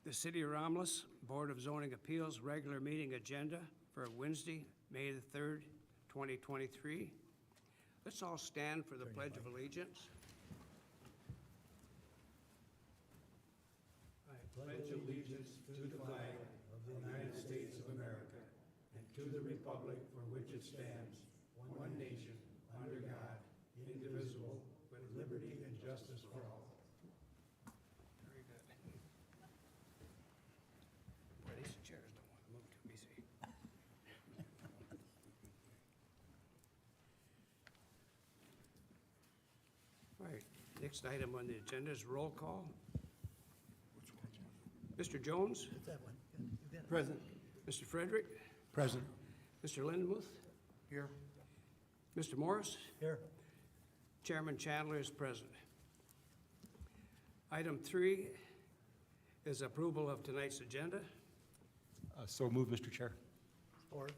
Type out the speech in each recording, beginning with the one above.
The City of Romulus Board of Zoning Appeals regular meeting agenda for Wednesday, May the 3rd, 2023. Let's all stand for the Pledge of Allegiance. I pledge allegiance to the flag of the United States of America and to the republic for which it stands, one nation, under God, indivisible, with liberty and justice for all. Very good. Boy, these chairs don't want to move too easy. All right, next item on the agenda is roll call. Mr. Jones? It's that one. You got it. Present. Mr. Frederick? Present. Mr. Lindemuth? Here. Mr. Morris? Here. Chairman Chandler is present. Item 3 is approval of tonight's agenda. So move, Mr. Chair. Support.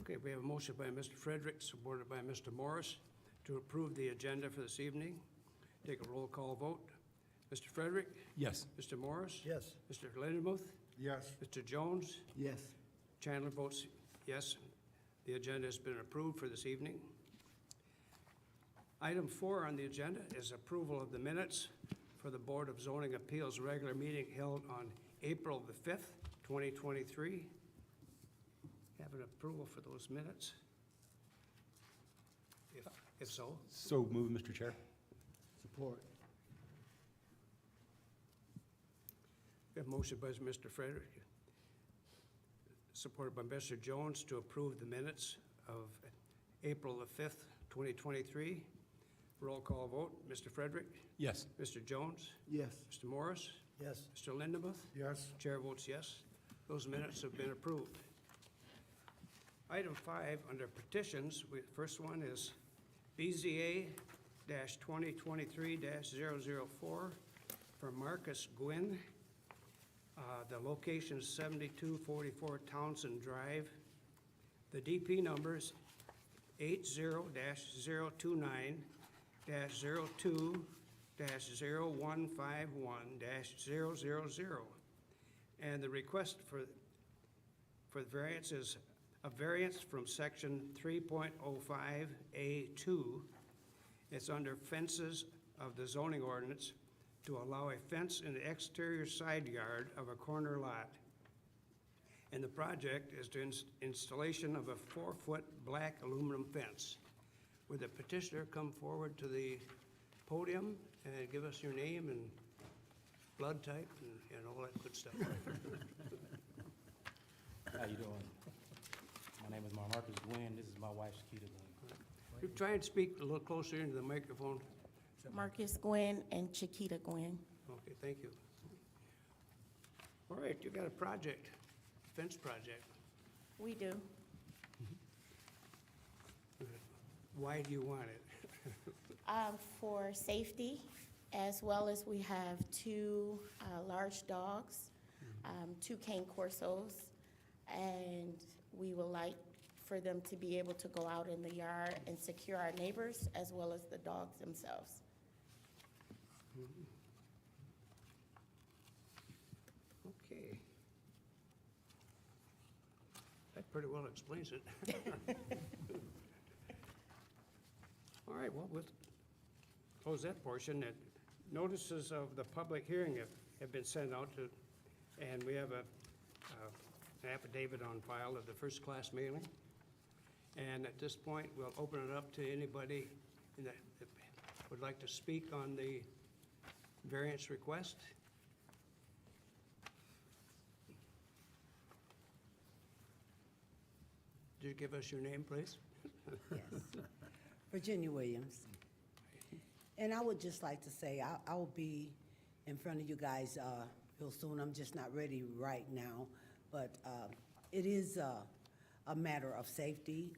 Okay, we have a motion by Mr. Frederick, supported by Mr. Morris, to approve the agenda for this evening. Take a roll call vote. Mr. Frederick? Yes. Mr. Morris? Yes. Mr. Lindemuth? Yes. Mr. Jones? Yes. Chandler votes yes. The agenda has been approved for this evening. Item 4 on the agenda is approval of the minutes for the Board of Zoning Appeals regular meeting held on April the 5th, 2023. Have an approval for those minutes? If so. So move, Mr. Chair. Support. We have a motion by Mr. Frederick, supported by Mr. Jones, to approve the minutes of April the 5th, 2023. Roll call vote. Mr. Frederick? Yes. Mr. Jones? Yes. Mr. Morris? Yes. Mr. Lindemuth? Yes. Chair votes yes. Those minutes have been approved. Item 5, under petitions, first one is BZA-2023-004 for Marcus Gwynn. The location is 7244 Townsend Drive. The DP number is 80-029-02-0151-000. And the request for the variance is a variance from section 3.05A2. It's under fences of the zoning ordinance to allow a fence in the exterior side yard of a corner lot. And the project is to installation of a 4-foot black aluminum fence. Would the petitioner come forward to the podium and give us your name and blood type and all that good stuff? How you doing? My name is Marcus Gwynn. This is my wife, Shakita Gwynn. You try and speak a little closer into the microphone. Marcus Gwynn and Chiquita Gwynn. Okay, thank you. All right, you got a project, fence project. We do. Why do you want it? For safety, as well as we have 2 large dogs, 2 cane corsos, and we would like for them to be able to go out in the yard and secure our neighbors as well as the dogs themselves. Okay. That pretty well explains it. All right, well, we'll close that portion. That notices of the public hearing have been sent out to, and we have an affidavit on file of the first-class mailing. And at this point, we'll open it up to anybody that would like to speak on the variance request. Could you give us your name, please? Yes, Virginia Williams. And I would just like to say, I will be in front of you guys real soon. I'm just not ready right now, but it is a matter of safety.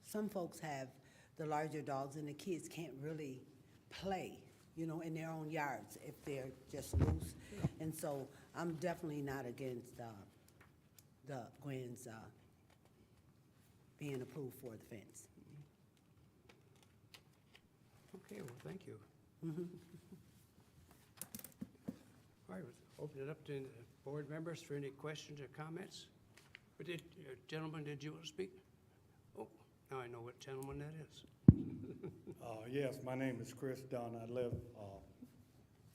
Some folks have the larger dogs and the kids can't really play, you know, in their own yards if they're just loose. And so I'm definitely not against the Gwynn's being approved for the fence. Okay, well, thank you. All right, open it up to the board members for any questions or comments. But gentlemen, did you want to speak? Oh, now I know what gentleman that is. Yes, my name is Chris Dunn. I live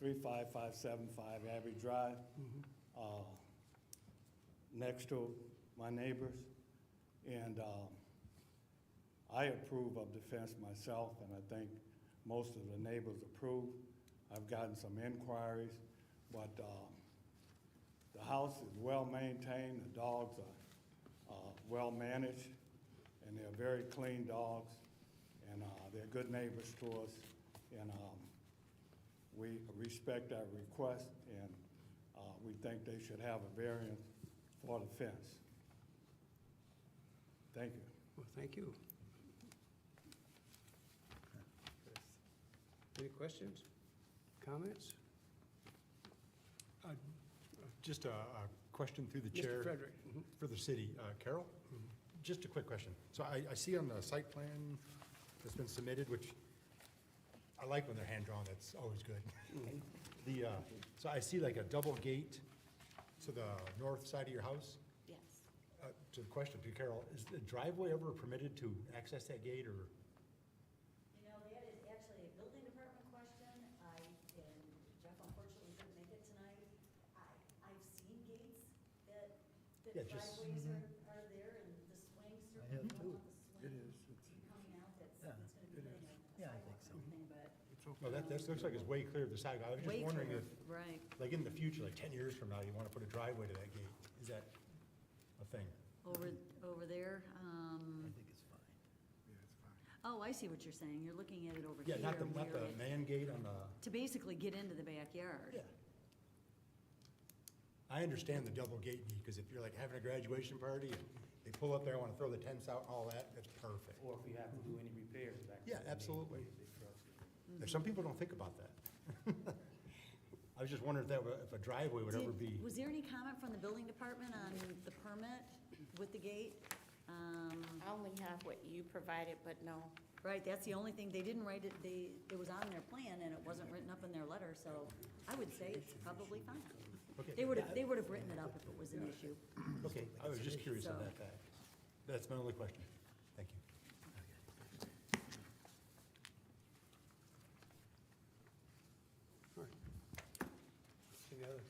35575 Abbey Drive, next to my neighbors. And I approve of the fence myself, and I think most of the neighbors approve. I've gotten some inquiries, but the house is well-maintained, the dogs are well-managed, and they're very clean dogs, and they're good neighbors to us, and we respect our request, and we think they should have a variance for the fence. Thank you. Well, thank you. Any questions, comments? Just a question through the Mr. chair Frederick? for the city. Carol, just a quick question. So I see on the site plan that's been submitted, which I like when they're hand-drawn, that's always good. So I see like a double gate to the north side of your house. Yes. To the question to Carol, is the driveway ever permitted to access that gate, or? You know, that is actually a building department question. And Jeff unfortunately couldn't make it tonight. I've seen gates that Yeah, just- driveways are there, and the swing I have certainly too. don't want the It swing is. It's- coming out, that's Yeah, gonna be it hitting is. a Yeah, I think sidewalk so. or anything, but No, that looks like it's way clear of the sidewalk. I was just way wondering clear, if, right. like in the future, like 10 years from now, you want to put a driveway to that gate. Is that a thing? Over there, I think it's fine. oh, I see what you're saying. You're looking at it over Yeah, here. not the where it- man gate on the, To basically get into the backyard. yeah. I understand the double gate because if you're like having a graduation party and they pull up there, want to throw the tents out and all that, that's perfect. Or if you have to do any repairs back. Yeah, there, absolutely. they trust you. There's some people don't think about that. I was just wondering if a driveway would ever be, Was there any comment from the building department on the permit with the gate? I only have what you provided, but no. Right, that's the only thing, they didn't write it, it was on their plan and it wasn't written up in their letter, so I would say it's probably fine. okay. They would have written it up if it was an issue. Okay, I was just curious on So- that fact. That's my only question. Thank you. All right. Any other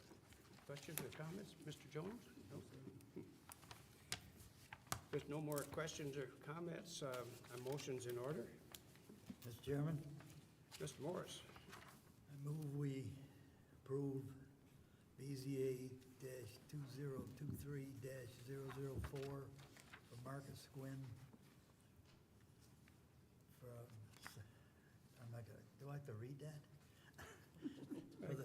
questions or comments? Mr. Jones? No. If there's no more questions or comments, a motion's in order. Mr. Chairman, Mr. Morris? I move we approve BZA -2023-004 for Marcus Gwynn from, I'm not gonna, do I have to read that? For the,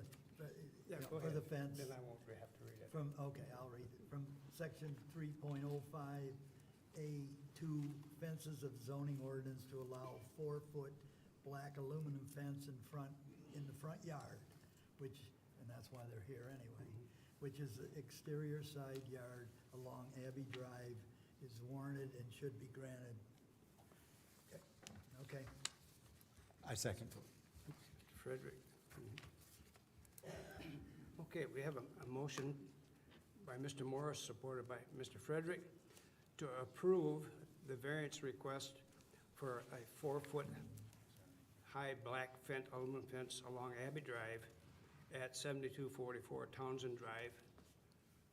Yeah, go for the ahead. fence. Then I won't have to read it. From, okay, I'll read it. From section 3.05A2, fences of zoning ordinance to allow 4-foot black aluminum fence in the front yard, which, and that's why they're here anyway, which is the exterior side yard along Abbey Drive, is warranted and should be granted. Okay. I second. Frederick? Okay, we have a motion by Mr. Morris, supported by Mr. Frederick, to approve the variance request for a 4-foot high black aluminum fence along Abbey Drive at 7244 Townsend Drive.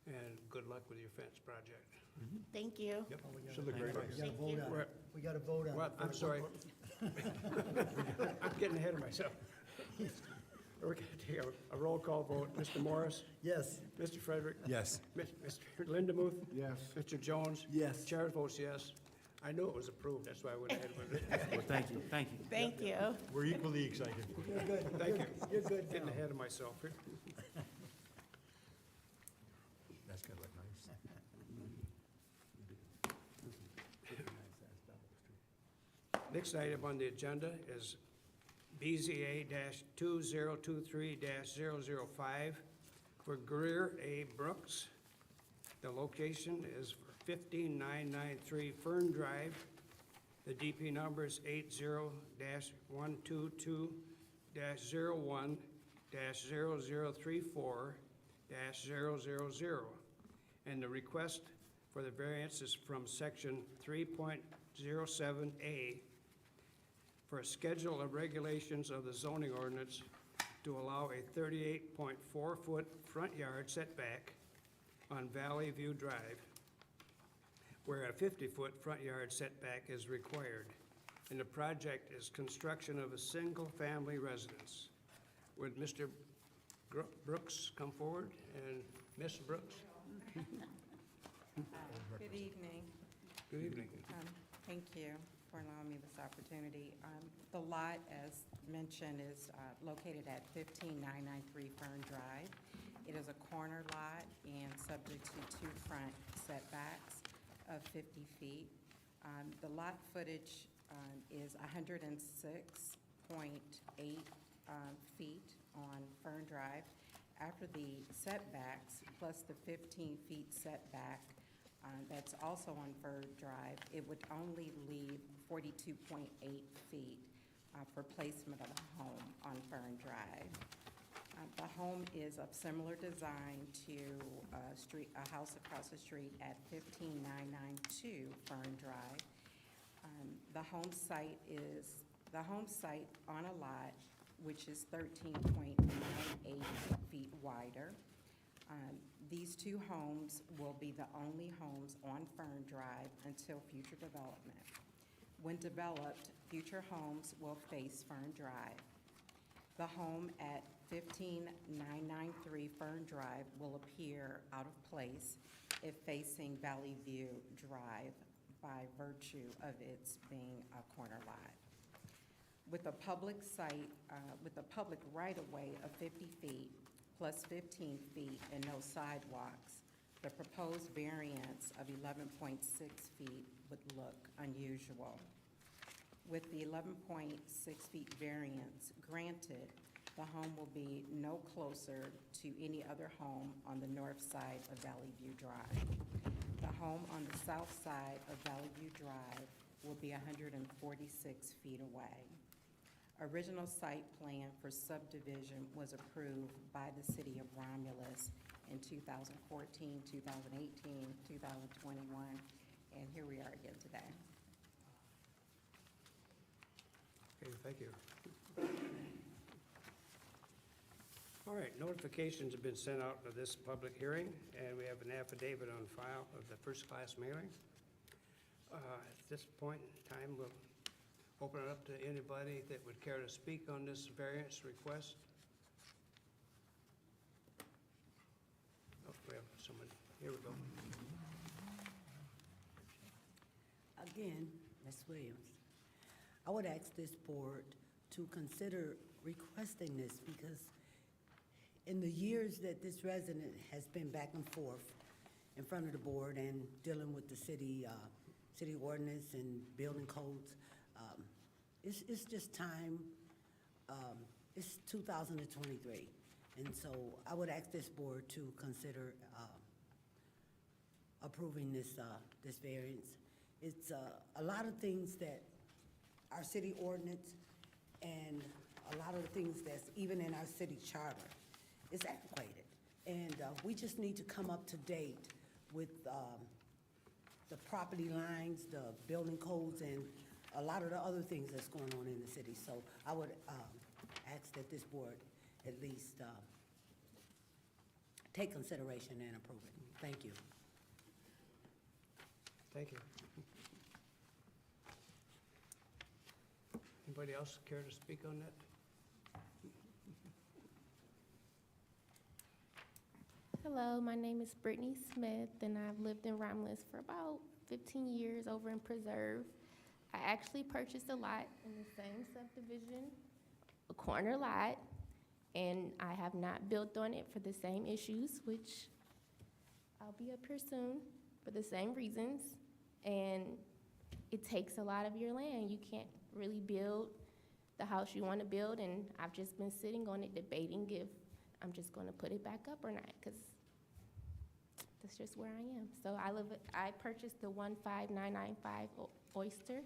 And good luck with your fence project. Thank you. Yep, should look great. We gotta Thank vote you. on it. We gotta vote on it. Well, I'm first. sorry. I'm getting ahead of myself. We're going to take a roll call vote. Mr. Morris? Yes. Mr. Frederick? Yes. Mr. Lindemuth? Yes. Mr. Jones? Yes. Chair votes yes. I knew it was approved, that's why I went ahead with it. Well, thank you, thank you. Thank you. We're equally excited. You're good. Thank you. You're good Getting now. ahead of myself here. That's gonna look nice. Next item on the agenda is BZA-2023-005 for Greer A. Brooks. The location is for 15993 Fern Drive. The DP number is 80-122-01, 0034-000. And the request for the variance is from section 3.07A for a schedule of regulations of the zoning ordinance to allow a 38.4-foot front yard setback on Valley View Drive, where a 50-foot front yard setback is required. And the project is construction of a single-family residence. Would Mr. Brooks come forward, and Ms. Brooks? Good evening. Good evening. Thank you for allowing me this opportunity. The lot, as mentioned, is located at 15993 Fern Drive. It is a corner lot and subject to two front setbacks of 50 feet. The lot footage is 106.8 feet on Fern Drive. After the setbacks, plus the 15 feet setback that's also on Fern Drive, it would only leave 42.8 feet for placement of a home on Fern Drive. The home is of similar design to a house across the street at 15992 Fern Drive. The home site on a lot which is 13.98 feet wider. These two homes will be the only homes on Fern Drive until future development. When developed, future homes will face Fern Drive. The home at 15993 Fern Drive will appear out of place if facing Valley View Drive by virtue of its being a corner lot. With a public site, with a public right-of-way of 50 feet plus 15 feet and no sidewalks, the proposed variance of 11.6 feet would look unusual. With the 11.6 feet variance granted, the home will be no closer to any other home on the north side of Valley View Drive. The home on the south side of Valley View Drive will be 146 feet away. Original site plan for subdivision was approved by the city of Romulus in 2014, 2018, 2021, and here we are again today. Okay, thank you. All right, notifications have been sent out for this public hearing, and we have an affidavit on file of the first-class mailing. At this point in time, we'll open it up to anybody that would care to speak on this variance request. Oh, we have someone. Here we go. Again, Ms. Williams, I would ask this board to consider requesting this because in the years that this resident has been back and forth in front of the board and dealing with the city ordinance and building codes, it's just time. It's 2023, and so I would ask this board to consider approving this variance. It's a lot of things that our city ordinance and a lot of the things that's even in our city charter is antiquated, and we just need to come up to date with the property lines, the building codes, and a lot of the other things that's going on in the city. So I would ask that this board at least take consideration and approve it. Thank you. Thank you. Anybody else care to speak on that? Hello, my name is Brittany Smith, and I've lived in Romulus for about 15 years over in Preserve. I actually purchased a lot in the same subdivision, a corner lot, and I have not built on it for the same issues, which I'll be up here soon for the same reasons. And it takes a lot of your land. You can't really build the house you want to build, and I've just been sitting on it debating if I'm just going to put it back up or not, because that's just where I am. So I purchased the 15995 Oyster,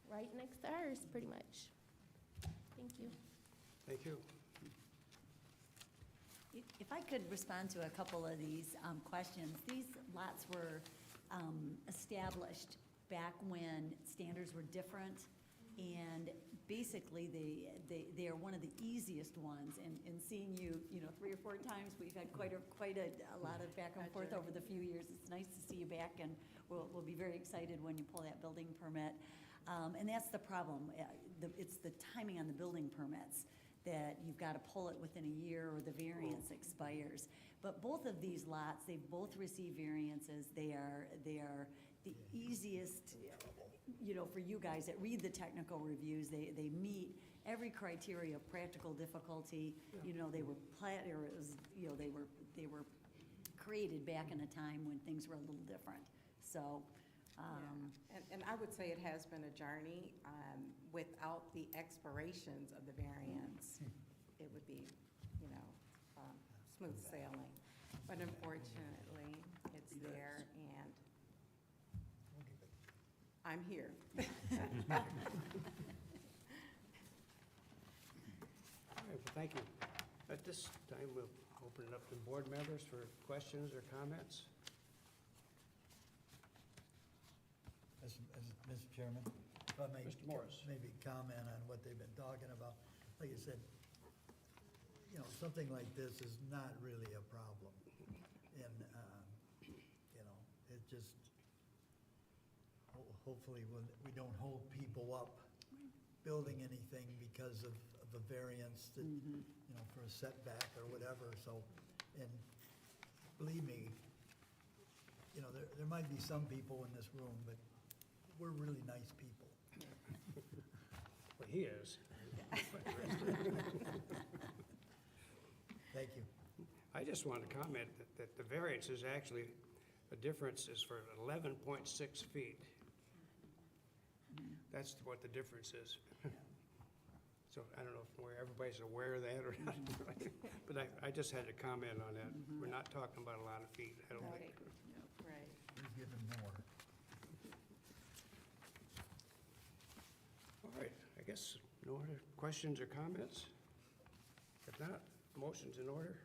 right next to hers, pretty much. Thank you. Thank you. If I could respond to a couple of these questions. These lots were established back when standards were different, and basically, they are one of the easiest ones. And seeing you, 3 or 4 times, we've had quite a lot of back and forth over the few years. It's nice to see you back, and we'll be very excited when you pull that building permit. And that's the problem. It's the timing on the building permits, that you've got to pull it within a year or the variance expires. But both of these lots, they both receive variances. They are the easiest, for you guys that read the technical reviews. They meet every criteria of practical difficulty. They were they were created back in a time when things were a little different. So, And I would say it has been a journey. Without the expirations of the variance, it would be, smooth sailing. But unfortunately, it's there, and I'm here. All right, well, thank you. At this time, we'll open it up to board members for questions or comments. Mr. Chairman, if I may. Mr. Morris. Maybe comment on what they've been talking about. Like I said, something like this is not really a problem. And, it just, hopefully we don't hold people up building anything because of a variance that, for a setback or whatever. So, and believe me, there might be some people in this room, but we're really nice people. Well, he is. Thank you. I just wanted to comment that the variance is actually, the difference is for 11.6 feet. That's what the difference is. So I don't know if everybody's aware of that or not, but I just had to comment on that. We're not talking about a lot of feet, I don't think. Right. He's given more. All right, I guess no other questions or comments? If not, motion's in order.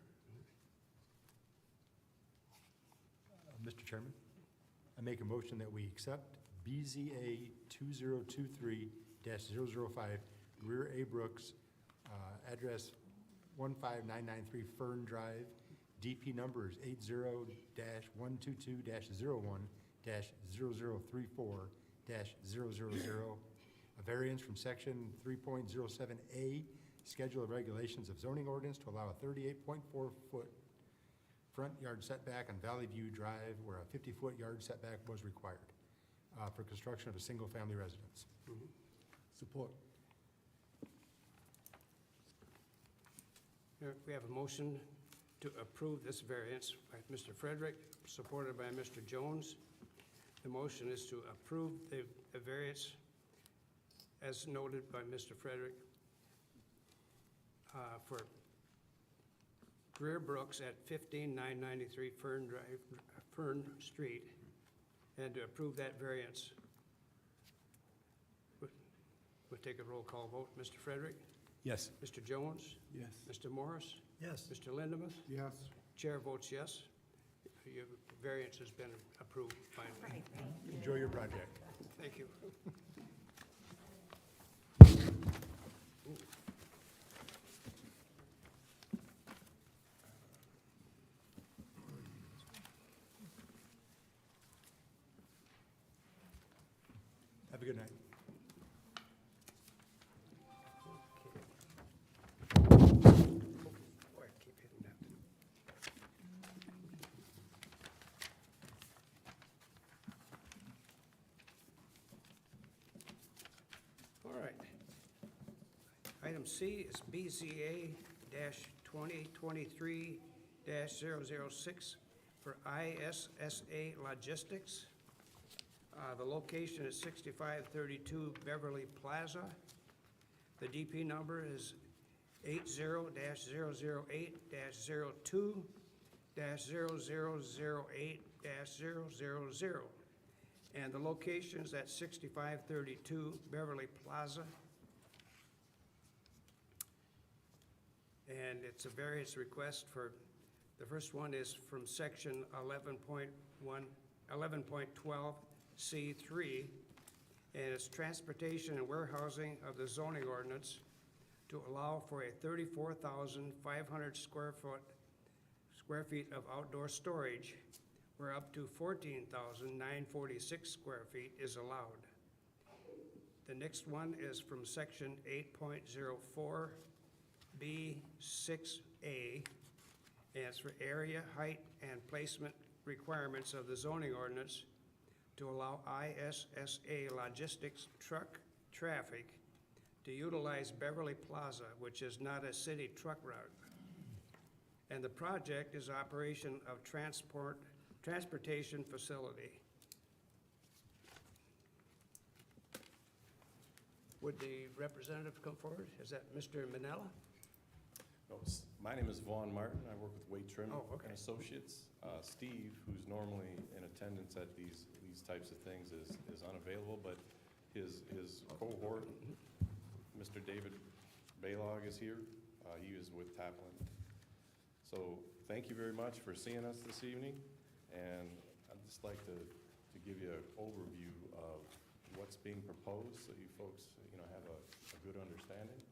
Mr. Chairman, I make a motion that we accept BZA 2023-005, Rear A. Brooks, address 15993 Fern Drive, DP number is 80-122-01-0034-000, a variance from section 3.07A, Schedule of Regulations of Zoning Ordinance to allow a 38.4-foot front yard setback on Valley View Drive where a 50-foot yard setback was required for construction of a single-family residence. Support. Here, we have a motion to approve this variance by Mr. Frederick, supported by Mr. Jones. The motion is to approve the variance as noted by Mr. Frederick for Greer Brooks at 15993 Fern Street, and to approve that variance. We'll take a roll call vote. Mr. Frederick? Yes. Mr. Jones? Yes. Mr. Morris? Yes. Mr. Lindemuth? Yes. Chair votes yes. Your variance has been approved finally. Enjoy your project. Thank you. Have a good night. Boy, I keep hitting that. All right. Item C is BZA-2023-006 for ISSA Logistics. The location is 6532 Beverly Plaza. The DP number is 80-008-002-0008-000. And the location is at 6532 Beverly Plaza. And it's a variance request for, the first one is from section 11.12C3, and it's transportation and warehousing of the zoning ordinance to allow for a 34,500 square feet of outdoor storage, where up to 14,946 square feet is allowed. The next one is from section 8.04B6A, and it's for area, height, and placement requirements of the zoning ordinance to allow ISSA logistics truck traffic to utilize Beverly Plaza, which is not a city truck route. And the project is operation of transportation facility. Would the representative come forward? Is that Mr. Manella? No, my name is Vaughn Martin. I work with Wade Trim Oh, okay. and Associates. Steve, who's normally in attendance at these types of things, is unavailable, but his cohort, Mr. David Baylog, is here. He is with Taplin. So thank you very much for seeing us this evening, and I'd just like to give you an overview of what's being proposed so you folks have a good understanding.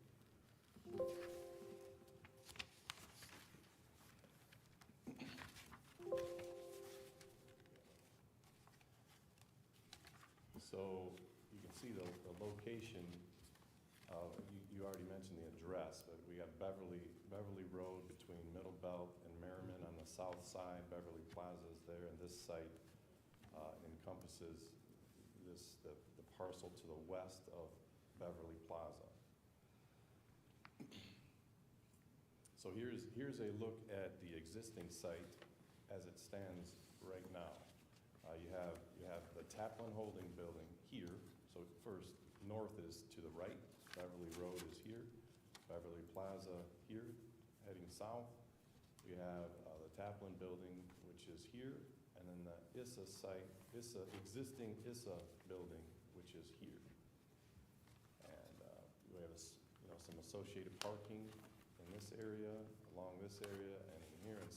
So you can see the location of, you already mentioned the address, but we have Beverly Road between Middle Belt and Merriman on the south side. Beverly Plaza is there, and this site encompasses the parcel to the west of Beverly Plaza. So here's a look at the existing site as it stands right now. You have the Taplin Holding Building here. So first, north is to the right. Beverly Road is here. Beverly Plaza here. Heading south, we have the Taplin Building, which is here, and then the ISSA site, existing ISSA building, which is here. And we have some associated parking in this area, along this area, and in here, and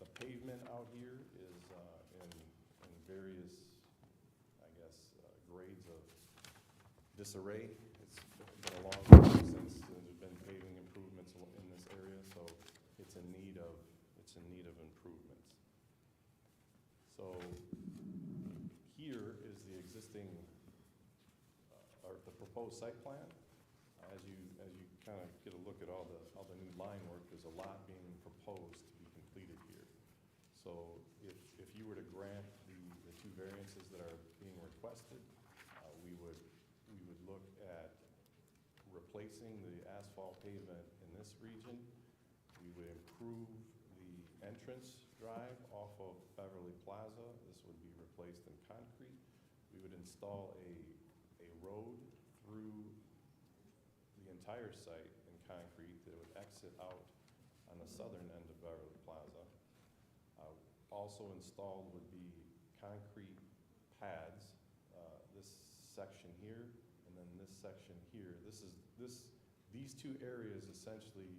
the pavement out here is in various, I guess, grades of disarray. It's been a long time since there's been paving improvements in this area, so it's in need of improvements. So here is the existing, or the proposed site plan. As you kind of get a look at all the new line work, there's a lot being proposed to be completed here. So if you were to grant the two variances that are being requested, we would look at replacing the asphalt pavement in this region. We would improve the entrance drive off of Beverly Plaza. This would be replaced in concrete. We would install a road through the entire site in concrete that would exit out on the southern end of Beverly Plaza. Also installed would be concrete pads, this section here, and then this section here. These two areas essentially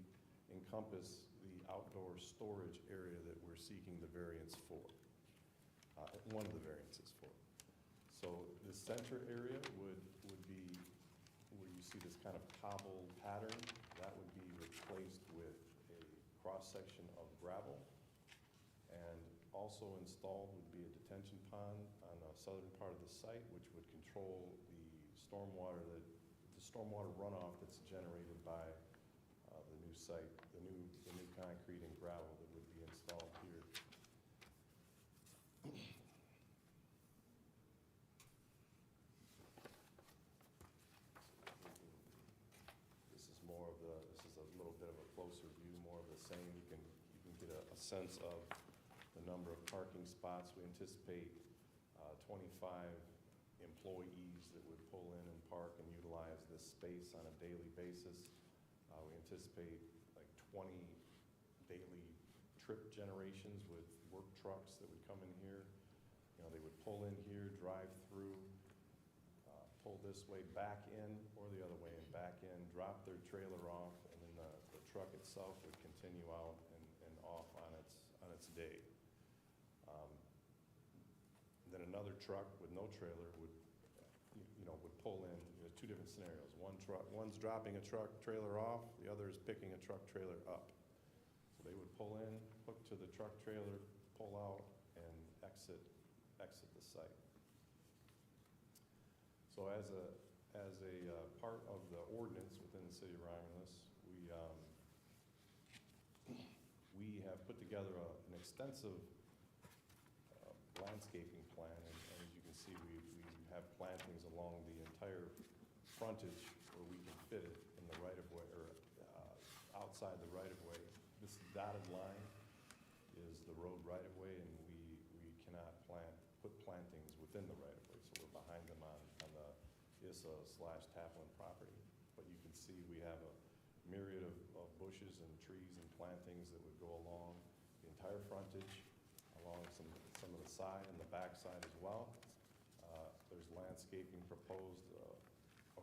encompass the outdoor storage area that we're seeking the variance for, one of the variances for. So the center area would be where you see this kind of cobble pattern. That would be replaced with a cross-section of gravel. And also installed would be a detention pond on the southern part of the site, which would control the stormwater runoff that's generated by the new site, the new concrete and gravel that would be installed here. This is a little bit of a closer view, more of the same. You can get a sense of the number of parking spots. We anticipate 25 employees that would pull in and park and utilize this space on a daily basis. We anticipate like 20 daily trip generations with work trucks that would come in here. They would pull in here, drive through, pull this way back in, or the other way and back in, drop their trailer off, and then the truck itself would continue out and off on its day. Then another truck with no trailer would, would pull in, two different scenarios. One's dropping a truck trailer off, the other is picking a truck trailer up. So they would pull in, hook to the truck trailer, pull out, and exit the site. So as a part of the ordinance within the city of Romulus, we have put together an extensive landscaping plan, and as you can see, we have plantings along the entire frontage where we can fit it in the right-of-way, or outside the right-of-way. This dotted line is the road right-of-way, and we cannot put plantings within the right-of-way, so we're behind them on the ISA/Taplin property. But you can see we have a myriad of bushes and trees and plantings that would go along the entire frontage, along some of the side and the back side as well. There's landscaping proposed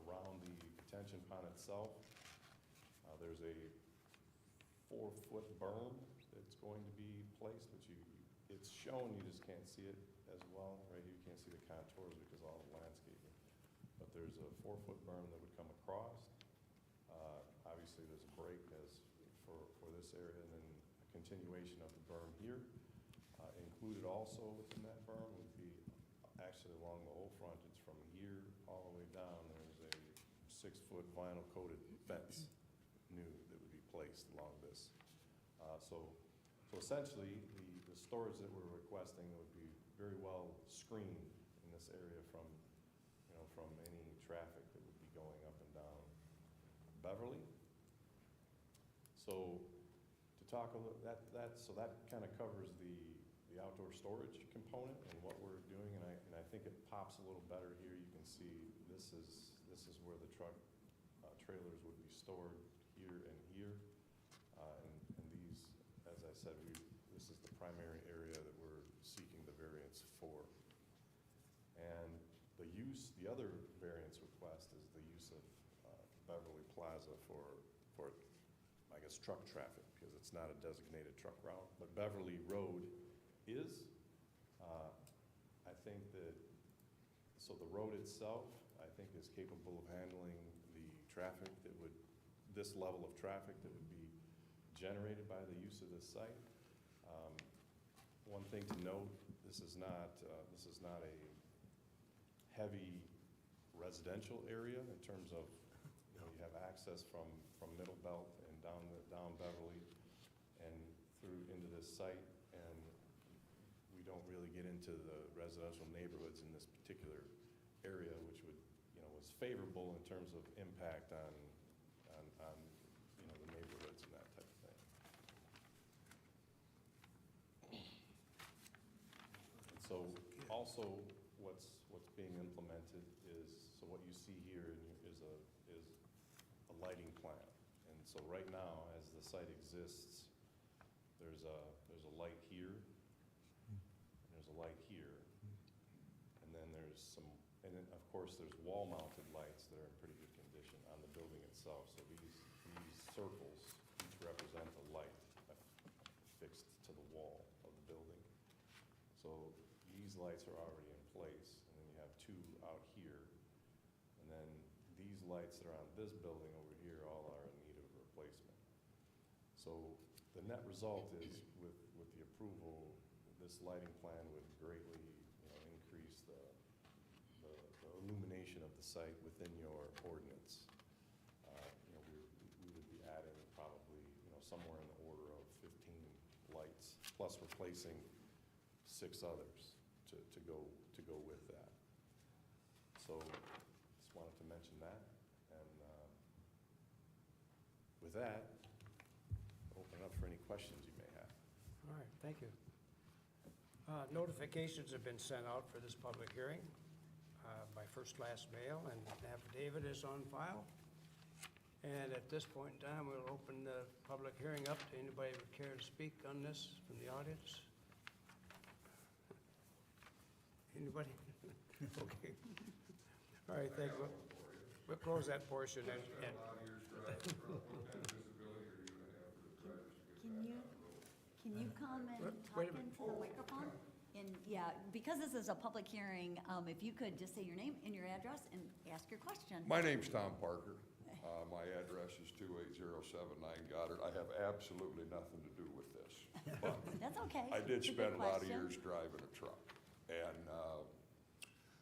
around the detention pond itself. There's a 4-foot berm that's going to be placed, which it's shown, you just can't see it as well. Right here, you can't see the contours because of all the landscaping. But there's a 4-foot berm that would come across. Obviously, there's a break for this area, and then a continuation of the berm here. Included also within that berm would be actually along the whole frontage from here all the way down. There's a 6-foot vinyl coated fence new that would be placed along this. So essentially, the storage that we're requesting would be very well screened in this area from any traffic that would be going up and down Beverly. So to talk a little, so that kind of covers the outdoor storage component and what we're doing, and I think it pops a little better here. You can see this is where the truck trailers would be stored here and here, and these, as I said, this is the primary area that we're seeking the variance for. And the other variance request is the use of Beverly Plaza for I guess truck traffic, because it's not a designated truck route, but Beverly Road is. I think that, so the road itself, I think, is capable of handling the traffic this level of traffic that would be generated by the use of this site. One thing to note, this is not a heavy residential area in terms of, you have access from Middle Belt and down Beverly and through into this site, and we don't really get into the residential neighborhoods in this particular area, which was favorable in terms of impact on the neighborhoods and that type of thing. And so also what's being implemented is, so what you see here is a lighting plan. And so right now, as the site exists, there's a light here, and there's a light here, and then and then of course there's wall-mounted lights that are in pretty good condition on the building itself. So these circles each represent a light affixed to the wall of the building. So these lights are already in place, and then you have 2 out here, and then these lights that are on this building over here all are in need of replacement. So the net result is, with the approval, this lighting plan would greatly increase the illumination of the site within your ordinance. We would be adding probably somewhere in the order of 15 lights, plus replacing 6 others to go with that. So just wanted to mention that, and with that, open it up for any questions you may have. All right, thank you. Notifications have been sent out for this public hearing by first-class mail, and an affidavit is on file. And at this point in time, we'll open the public hearing up to anybody who would care to speak on this from the audience. Anybody? Okay. All right, thank you. We'll close that portion and can you come and talk Wait a minute. into the microphone? And, yeah, because this is a public hearing, if you could just say your name and your address and ask your question. My name's Tom Parker. My address is 28079 Goddard. I have absolutely nothing to do with this. But That's okay. I did It's a good spend a lot of question. years driving a truck. And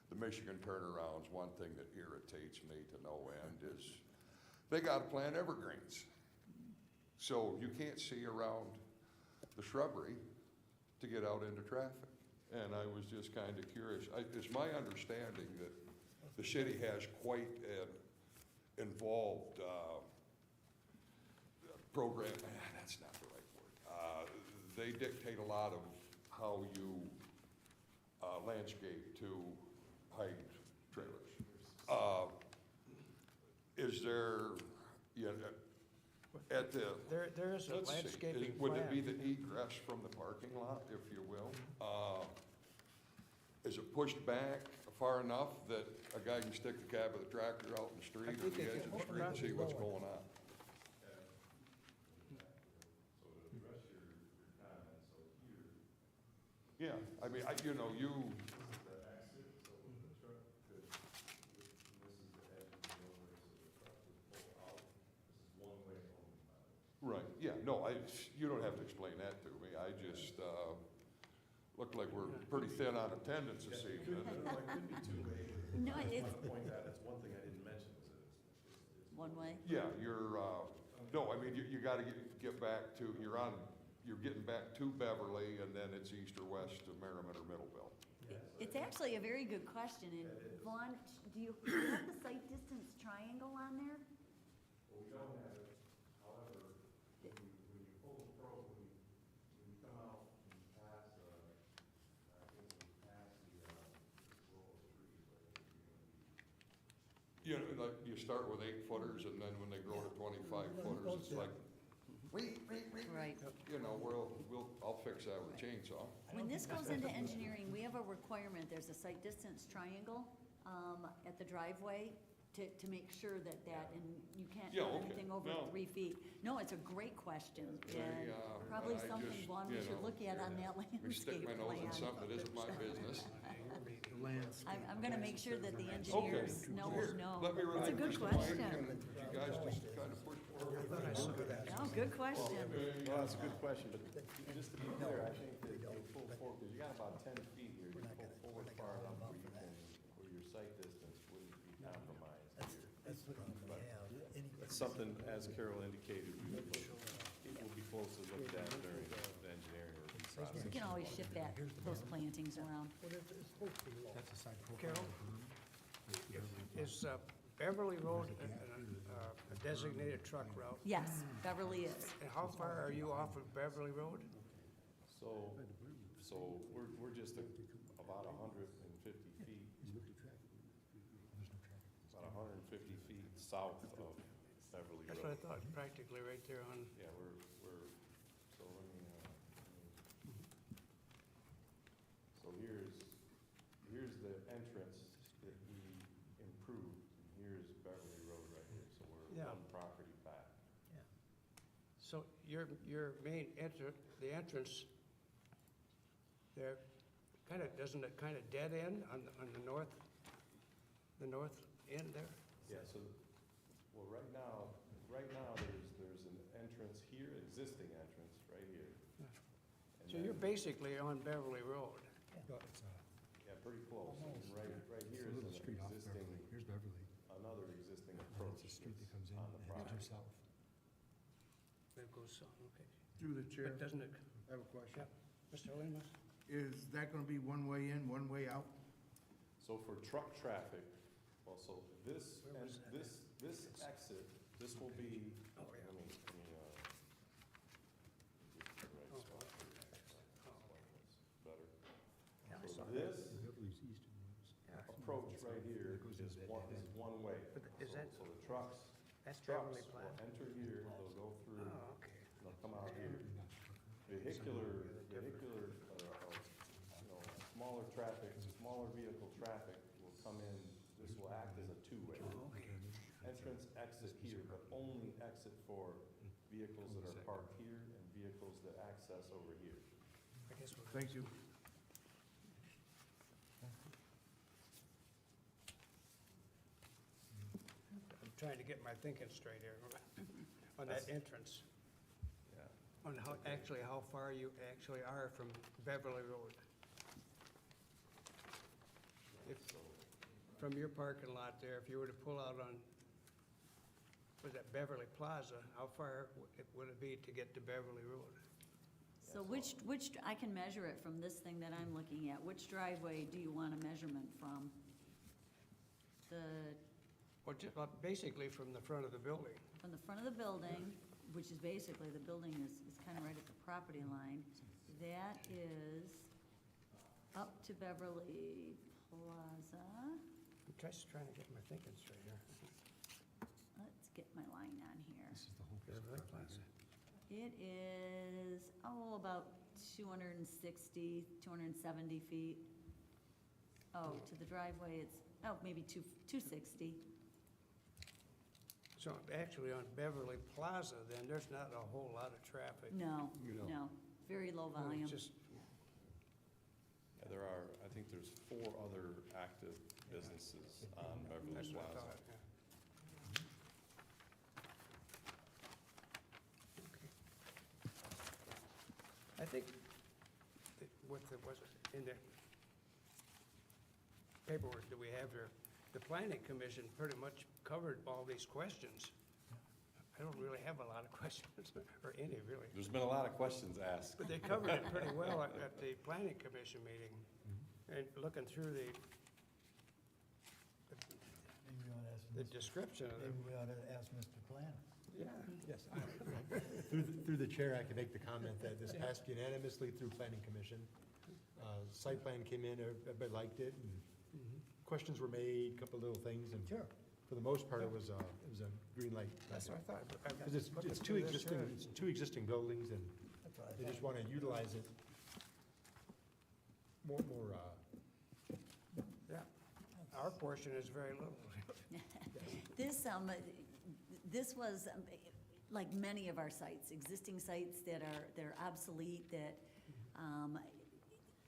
the Michigan turnarounds, one thing that irritates me to no end is they gotta plant evergreens. So you can't see around the shrubbery to get out into traffic. And I was just kind of curious. It's my understanding that the city has quite an involved program, that's not the right word. They dictate a lot of how you landscape to hide trailers. Is there, at the, There is a let's see, landscaping would it be plan. the egress from the parking lot, if you will? Is it pushed back far enough that a guy can stick the cab of the tractor out in the street or think the it edge can of the street and see what's going on? Yeah, I mean, you know, you, right, yeah, no, you don't have to explain that to me. I just, looked like we're pretty thin on attendance this evening. No, I it's want to point out, that's one thing I didn't mention, was that it's one way. Yeah, no, I mean, you gotta get back to, you're getting back to Beverly, and then it's east or west to Merriman or Middleville. It's actually a very good question, and Vaughn, do you have the site distance triangle on there? Well, we don't have it, however, when you pull when you come out and pass, I think when you pass the, row of trees, You know, like, you start with 8-footers, and then when they grow to 25-footers, it's like, Right. you know, I'll fix that with a chainsaw. When this goes into engineering, we have a requirement, there's a site distance triangle, at the driveway to make sure that, and you can't do Yeah, okay. anything over No. 3 feet. No, it's a great question, and probably I something, just, Vaughn, we you should know, look at on that Let me stick landscape my nose in plan. something that isn't my business. I'm gonna make sure that the engineers know. Let me It's a good relinquish the mic, question. and you guys just kind of push forward. No, good question. Well, that's a good question, but just to be clear, I think that you pull forward, because you got about 10 feet here, you pull forward far enough where you can, where your sight distance wouldn't be compromised here. That's the problem we have. It's something, as Carol indicated, it will be closely looked at during the engineering review process. You can always shift those plantings around. Carol, is Beverly Road a designated truck route? Yes, Beverly is. And how far are you off of Beverly Road? So we're just about 150 feet, about 150 feet south of Beverly That's what I Road. thought, practically right there on, Yeah, so let me, so here's the entrance that we improved, and here's Beverly Road right here, so we're Yeah. one property back. so your main the entrance there, doesn't it kind of dead end on the north end there? Yeah, so, well, right now, there's an entrance here, existing entrance, right here. And So you're then- basically on Beverly Road. Yeah, pretty close. And right here is an existing, Here's Beverly. another existing approach It's a street that that's comes in, on the and property. due south. That goes south, okay. Through the chair, But doesn't it, I have a question. Mr. Lemus? Is that gonna be one way in, one way out? So for truck traffic, well, so this, Where and was that? this exit, this will be, Oh, yeah. let me, get the right Oh. spot here. Better. Yeah, I So saw this Beverly's east and west. Yeah. approach right here is one way. But is that- So the trucks That's Beverly will Platte. enter here, they'll go through, Oh, okay. they'll come out here. Vehicular, smaller traffic, smaller vehicle traffic will come in, this will act as a two-way. Entrance, exit here, but only exit for vehicles that are parked here and vehicles that access access over here. I guess we're. Thank you. I'm trying to get my thinking straight here on that entrance, Yeah. on how far you actually are from Beverly Road. If, from your parking lot there, if you were to pull out on, was that Beverly Plaza, how far would it be to get to Beverly Road? So which, I can measure it from this thing that I'm looking at. Which driveway do you want a measurement from? Well, basically from the front of the building. From the front of the building, which is basically, the building is kind of right at the property line. That is up to Beverly Plaza. I'm just trying to get my thinking straight here. Let's get my line on here. This is the whole piece of Beverly property. Plaza. It is, about 260, 270 feet. Oh, to the driveway, it's, maybe 260. So actually on Beverly Plaza, then, there's not a whole lot of traffic. No, You don't. no, very low No, volume. it's just, Yeah, there are, I think there's 4 other active businesses on Beverly that's what I Plaza. thought, yeah. I think that what the, was it, in the paperwork that we have here, the planning commission pretty much covered all these questions. I don't really have a lot of questions, or any, really. There's been a lot of questions asked. But they covered it pretty well at the planning commission meeting. And looking through Maybe we ought to ask, the description of maybe them, we ought to ask Mr. Planner. yeah. Yes, through the chair, I can make the comment that this passed unanimously through planning commission. Site plan came in, everybody liked it, and questions were made, a couple of little things, and Sure. for the most part, it was a green light. That's what I thought. Because it's two existing buildings, and That's what I they just thought. want to utilize it more, Yeah, our portion is very little. This was, like many of our sites, existing sites that are obsolete, that,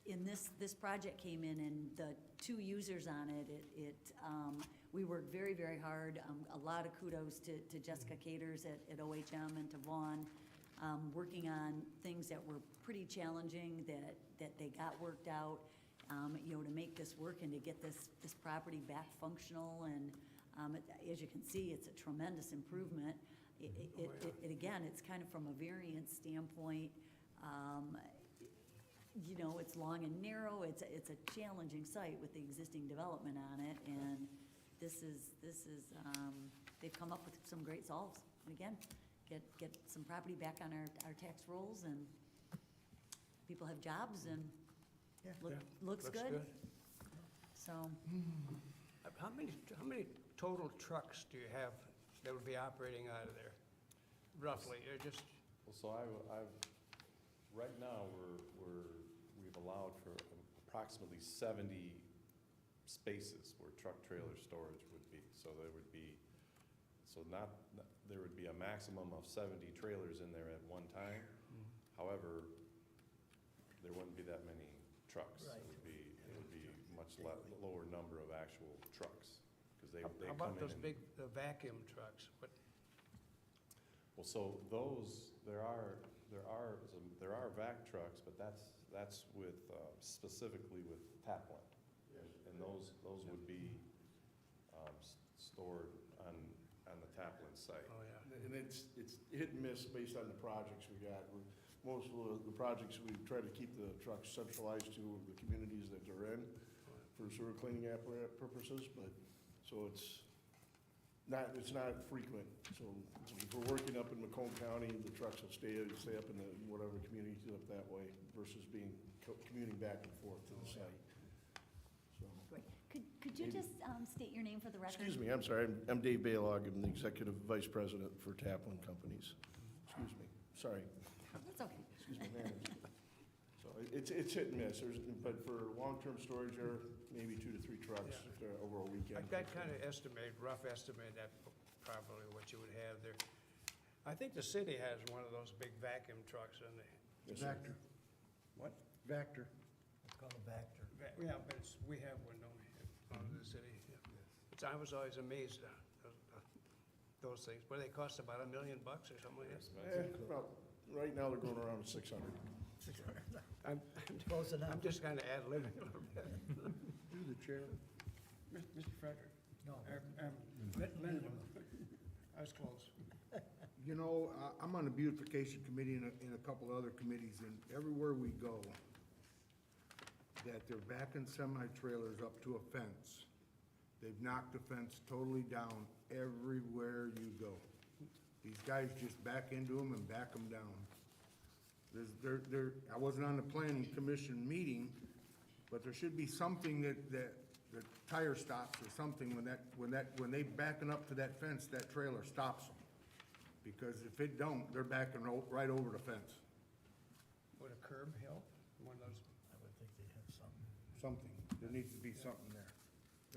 in this project came in, and the 2 users on it, we worked very, very hard. A lot of kudos to Jessica Caters at OHM and to Vaughn, working on things that were pretty challenging, that they got worked out, to make this work and to get this property back functional. And as you can see, it's a tremendous improvement. Again, it's kind of from a variance standpoint, it's long and narrow. It's a challenging site with the existing development on it, and this is they've come up with some great solves. And again, get some property back on our tax rolls, and people have jobs, and Yeah. looks good. So, How many total trucks do you have that would be operating out of there, roughly? Just, Well, so right now, we've allowed for approximately 70 spaces where truck trailer storage would be. So there would be a maximum of 70 trailers in there at one time. However, there wouldn't be that many trucks. Right. It would be much lower number of actual trucks, because they how come about in those and- big vacuum trucks? Well, so there are vac trucks, but that's with, specifically with Tapland. And those would be stored on the Tapland site. Oh, yeah. And it's hit and miss based on the projects we got. Most of the projects, we try to keep the trucks centralized to the communities that they're in for sewer cleaning purposes, but, so it's not frequent. So if we're working up in Macomb County, the trucks will stay up in whatever community up that way versus commuting back and forth to the site. So, great. Could you just state your name for the record? excuse me, I'm sorry, I'm Dave Baylog, I'm the Executive Vice President for Tapland Companies. Excuse me, sorry. That's okay. Excuse me, ma'am. So it's hit and miss, but for long-term storage, maybe 2 to 3 trucks over a weekend. I kind of rough estimate that probably what you would have there. I think the city has one of those big vacuum trucks, and Yes, sir. Vector. What? Vector. It's called a Vector. Yeah, but it's, we have one, don't we, out of the city? Yeah. It's, I was always amazed, those things. What do they cost, about $1 million or something like that? Well, right now they're going around 600. I'm Close enough. I'm just kind of ad-libbing a little bit. Through the chair. Mr. Frederick? No. Linda, I was close. You know, I'm on the beautification committee and a couple other committees, and everywhere we go, that they're backing semi-trailers up to a fence. They've knocked the fence totally down everywhere you go. These guys just back into them and back them down. I wasn't on the planning commission meeting, but there should be something that tire stops or something when they backing up to that fence, that trailer stops them. Because if it don't, they're backing right over the fence. Would a curb help? One of those, I would think they'd have something. Something, there needs to be something there.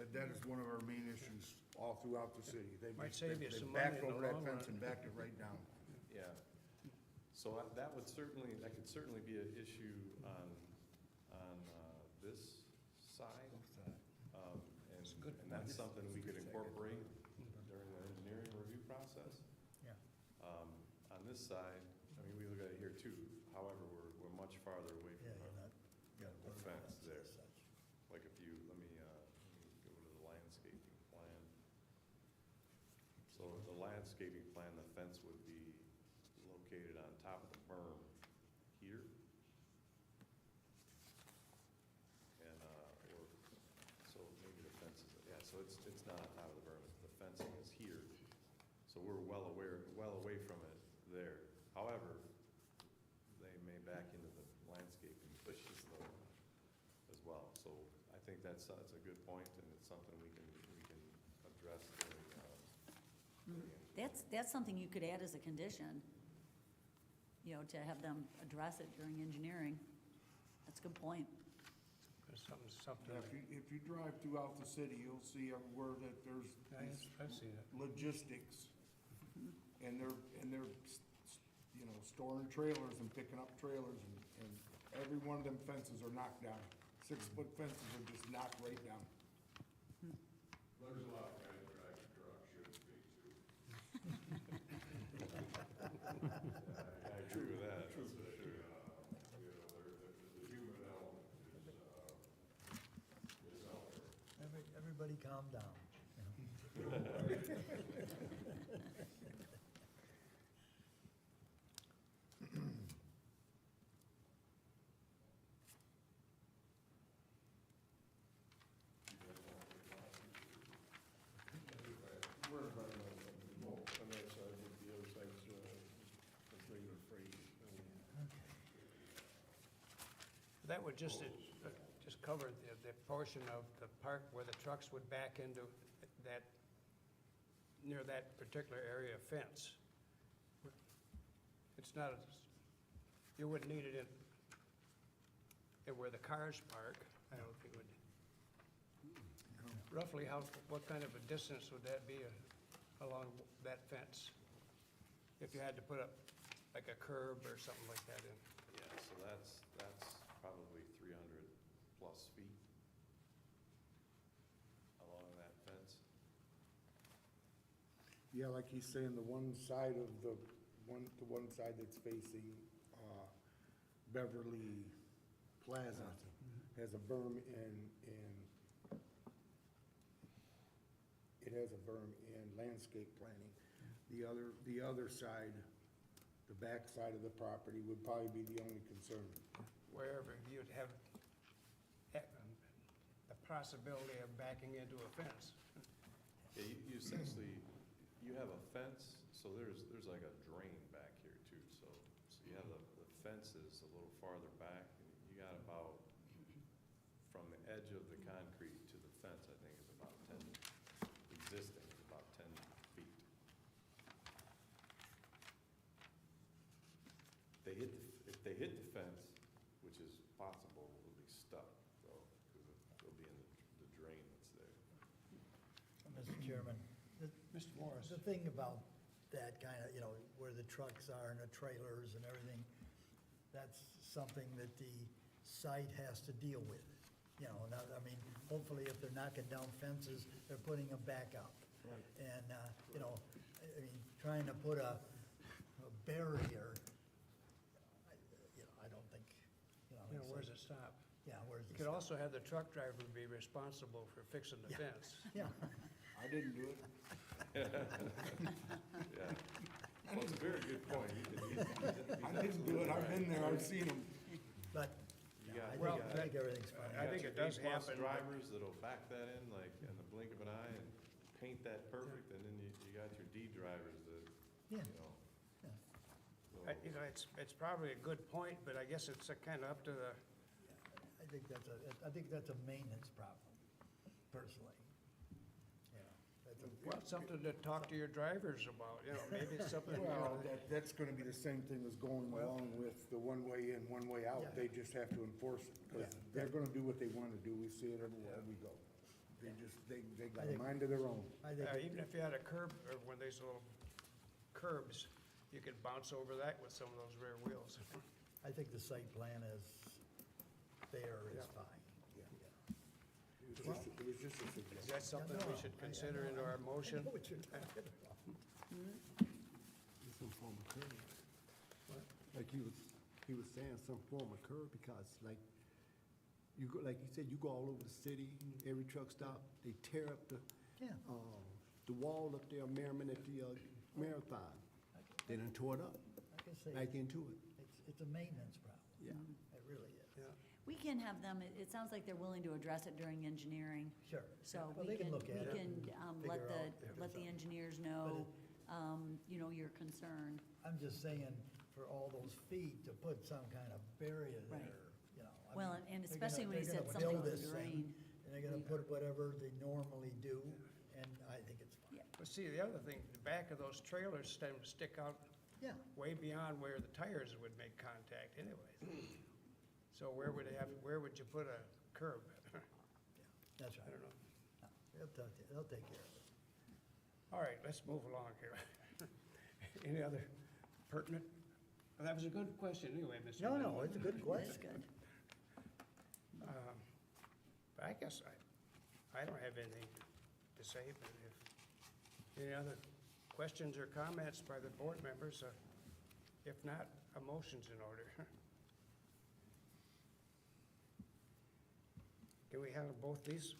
That is one of our main issues all throughout the city. Might save you some money backed in the over that long fence run. and backed it right down. Yeah. So that could certainly be an issue on this side. And that's something we could incorporate during the engineering review process. Yeah. On this side, I mean, we look at it here too, however, we're much farther away Yeah, from you're not, got a the road fence as there. such. Like if you, let me go to the landscaping plan. So the landscaping plan, the fence would be located on top of the berm here. And, so maybe the fence is, yeah, so it's not on top of the berm, the fencing is here. So we're well away from it there. However, they may back into the landscaping bushes though as well. So I think that's a good point, and it's something we can address during, That's something you could add as a condition, you know, to have them address it during engineering. That's a good point. Something. If you drive throughout the city, you'll see everywhere that there's these I've seen it. logistics. And they're, you know, storing trailers and picking up trailers, and every one of them fences are knocked down. 6-foot fences are just knocked right down. There's a lot of guys driving trucks, shouldn't be too. I agree with that, that's for sure. You know, the human element is out there. Everybody calm down. We're on that side, but the other side's just regular freight. That would just cover the portion of the park where the trucks would back into that, near that particular area of fence. It's not, you wouldn't need it in where the cars park, I don't think it would. Roughly what kind of a distance would that be along that fence? If you had to put up like a curb or something like that in? Yeah, so that's probably 300 plus feet along that fence. Yeah, like he's saying, the one side of the one side that's facing Beverly Plaza has a berm and it has a berm and landscape planning. The other side, the back side of the property would probably be the only concern. Wherever you'd have the possibility of backing into a fence. Yeah, you essentially, you have a fence, so there's like a drain back here too, so you have the fence is a little farther back, and you got about, from the edge of the concrete to the fence, I think is about 10, existing is about 10 feet. If they hit the fence, which is possible, it'll be stuck though, because it'll be in the drain that's there. Mr. Chairman, Mr. Morris? the thing about that kind of, you know, where the trucks are and the trailers and everything, that's something that the site has to deal with. You know, now, I mean, hopefully if they're knocking down fences, they're putting them back up. And, you know, I mean, trying to put a barrier, I don't think, you know. You know, where's it stop? Yeah, where's You the could stop? also have the truck driver be responsible for fixing the Yeah. fence. Yeah, I didn't do it. Yeah. Well, it's a very good point. I didn't do it, I've been there, I've seen them. but You got- I think everything's fine. I think it does happen. Drivers that'll back that in like in the blink of an eye and paint that perfect, and then you got your D drivers that, Yeah. you know. Yeah. so- You know, it's probably a good point, but I guess it's kind of up to the, I think that's a maintenance problem, personally. You know, that's a- well, something to talk to your drivers about, you know, maybe it's something, you Well, know, that's gonna be the same thing as going along with the one way in, one way out. Yeah. They just have to enforce it, because Yeah. they're gonna do what they wanna do. We see it everywhere we go. They got a think- mind of their own. I think, even if you had a curb, or one of these little curbs, you could bounce over that with some of those rear wheels. I think the site plan is Yeah. fine. It was just a Is suggestion. that something we should consider into our I motion? know what you're talking about. Some form of curb. Like he was saying, some form of curb, because like, you go, like you said, you go all over the city, every truck stop, they tear up Yeah. the wall up there, Merriman at the, Marathon. They done tore it up, Like I say, back into it. it's a maintenance problem. Yeah. It really is. Yeah. We can have them, it sounds like they're willing to address it during engineering. Sure. So Well, we they can can, look at it we and can, figure out let the if it's engineers know, you know, your concern. I'm just saying, for all those feet, to put some kind of barrier Right. there, you know. I Well, mean, and they're especially when you they're said gonna something build with this the thing, rain. And they're gonna put whatever they normally do, and I think it's fine. Yeah. But see, the other thing, the back of those trailers tend to stick out Yeah, way beyond where the tires would make contact anyways. So where would you put a curb? that's right. I don't know. No, they'll take care of it. All right, let's move along here. Any other pertinent? Well, that was a good question anyway, Mr. No, Mendel. it's a good That's question. good. But I guess I don't have anything to say, but if any other questions or comments by the board members, if not, a motion's in order. Can we handle both these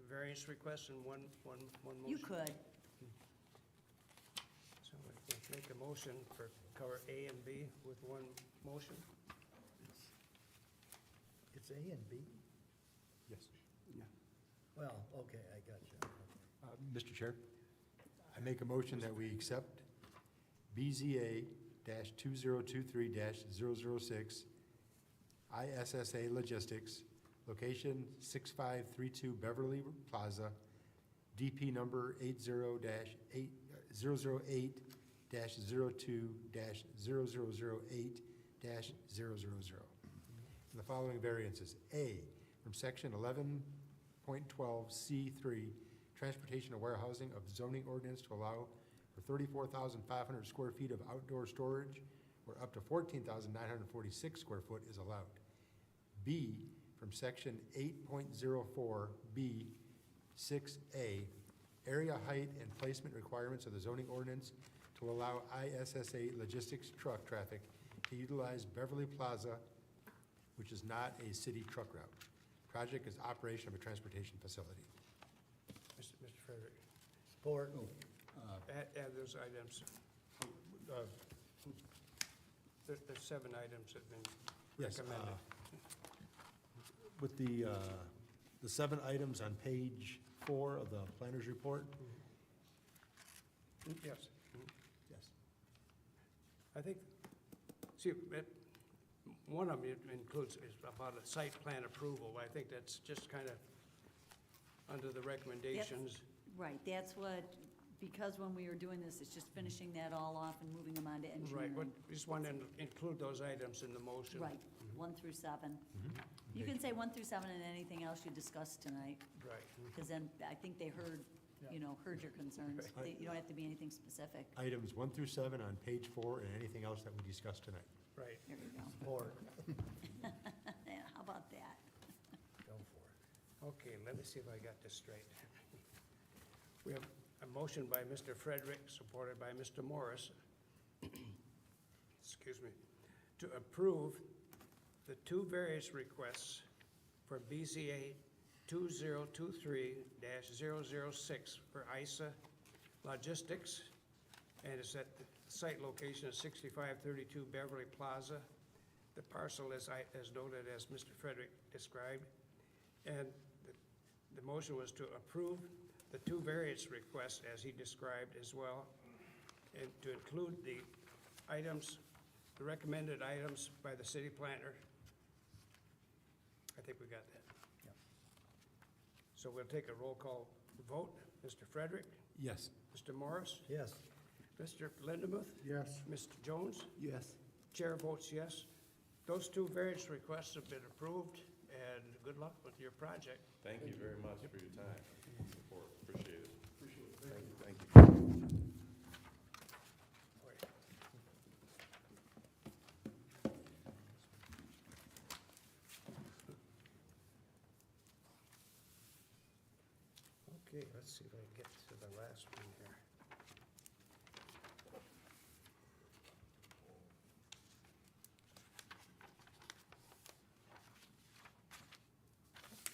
variance requests in one motion? You could. So let's make a motion for cover A and B with one motion. It's A and B? Yes. Well, okay, I got you. Mr. Chair, I make a motion that we accept BZA -2023-006, ISSA Logistics, location 6532 Beverly Plaza, DP number 80-008-0008-0008-000. And the following variances. A, from section 11.12C3, transportation and warehousing of zoning ordinance to allow for 34,500 square feet of outdoor storage, where up to 14,946 square foot is allowed. B, from section 8.04B, 6A, area height and placement requirements of the zoning ordinance to allow ISSA logistics truck traffic to utilize Beverly Plaza, which is not a city truck route. Project is operation of a transportation facility. Mr. Frederick, Support. add those items. There's 7 items that have been Yes, recommended. with the 7 items on page 4 of the planner's report. Yes. Yes. I think, see, one of them includes, is about a site plan approval. I think that's just kind of under the recommendations. Right, that's what, because when we were doing this, it's just finishing that all off and moving them on to Right, engineering. but we just want to include those items in the motion. Right, 1 through 7. You can say 1 through 7 and anything else you discussed tonight, Right. because then I think they heard, heard your concerns. Right. You don't have to be anything specific. Items 1 through 7 on page 4 and anything else that we discussed tonight. Right. There you go. Support. Okay, let me see if I got this straight. We have a motion by Mr. Frederick, supported by Mr. Morris, excuse me, to approve the two various requests for BZA 2023-006 for ISA Logistics, and it's at the site location of 6532 Beverly Plaza. The parcel is noted as Mr. Frederick described, and the motion was to approve the two variance requests as he described as well, and to include the items, the recommended items by the city planner. I think we got that. So we'll take a roll call vote. Mr. Frederick? Yes. Mr. Morris? Yes. Mr. Lindemuth? Yes. Mr. Jones? Yes. Chair votes yes. Those two variance requests have been approved, and good luck with your project. Thank you very much for your time and support. Appreciate it. Thank you. Okay, let's see if I can get to the last one here.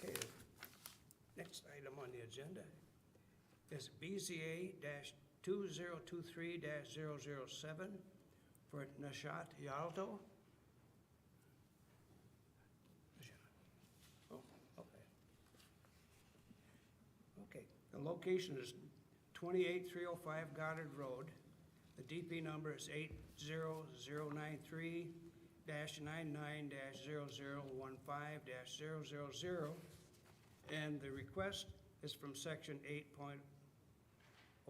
Okay, next item on the agenda is BZA 2023-007 for Nashat Yalto. Oh, okay. Okay, the location is 28305 Goddard Road. The DP number is 80093-99-0015-000, and the request is from section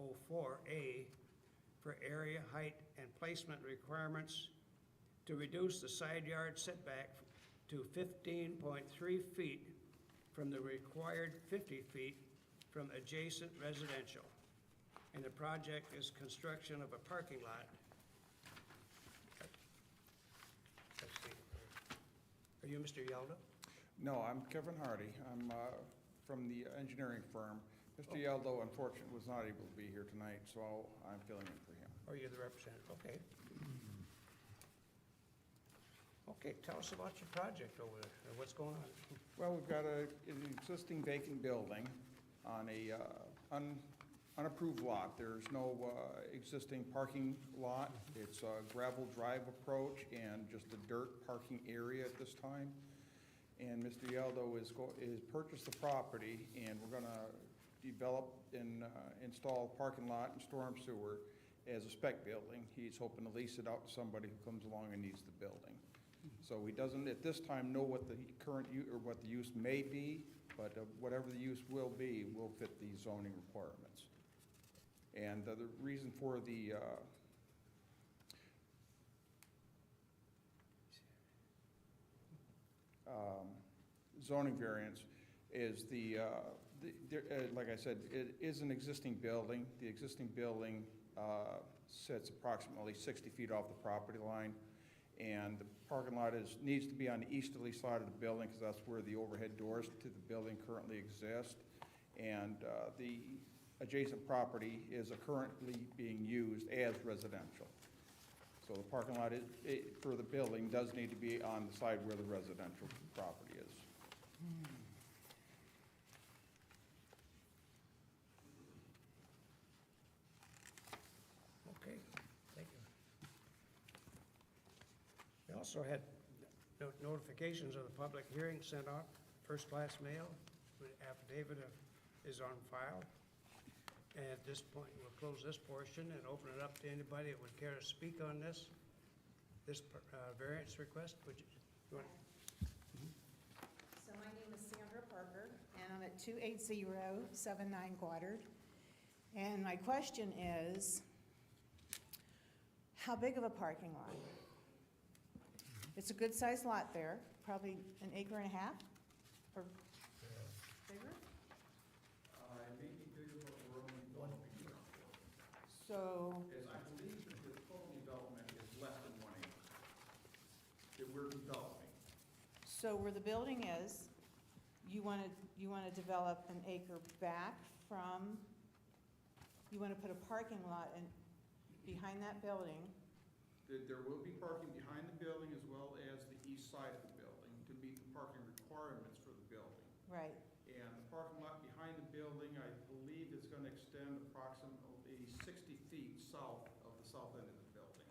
8.04A for area, height, and placement requirements to reduce the side yard setback to 15.3 feet from the required 50 feet from adjacent residential. And the project is construction of a parking lot. Let's see. Are you Mr. Yaldo? No, I'm Kevin Hardy. I'm from the engineering firm. Mr. Yaldo, unfortunately, was not able to be here tonight, so I'm filling in for him. Or you're the representative? Okay. Okay, tell us about your project over there, and what's going on. Well, we've got an existing vacant building on a unapproved lot. There's no existing parking lot. It's a gravel drive approach and just a dirt parking area at this time. And Mr. Yaldo is purchased the property, and we're gonna develop and install a parking lot and storm sewer as a spec building. He's hoping to lease it out to somebody who comes along and needs the building. So he doesn't at this time know what the current or what the use may be, but whatever the use will be will fit the zoning requirements. And the reason for the zoning variance is like I said, it is an existing building. The existing building sits approximately 60 feet off the property line, and the parking lot needs to be on the easterly side of the building because that's where the overhead doors to the building currently exist. And the adjacent property is currently being used as residential. So the parking lot for the building does need to be on the side where the residential property is. Okay, thank you. We also had notifications of the public hearing sent out, first-class mail. The affidavit is on file. And at this point, we'll close this portion and open it up to anybody that would care to speak on this variance request. Would you want? So my name is Sandra Parker, and I'm at 28079 Goddard. And my question is, how big of a parking lot? It's a good-sized lot there, probably an acre and a half, or bigger? It may be bigger, but we're only developing it. So, As I believe that the total development is less than 1 acre that we're developing. so where the building is, you want to develop an acre back from, you want to put a parking lot in, behind that building. There will be parking behind the building as well as the east side of the building to meet the parking requirements for the building. Right. And the parking lot behind the building, I believe is going to extend approximately 60 feet south of the south end of the building.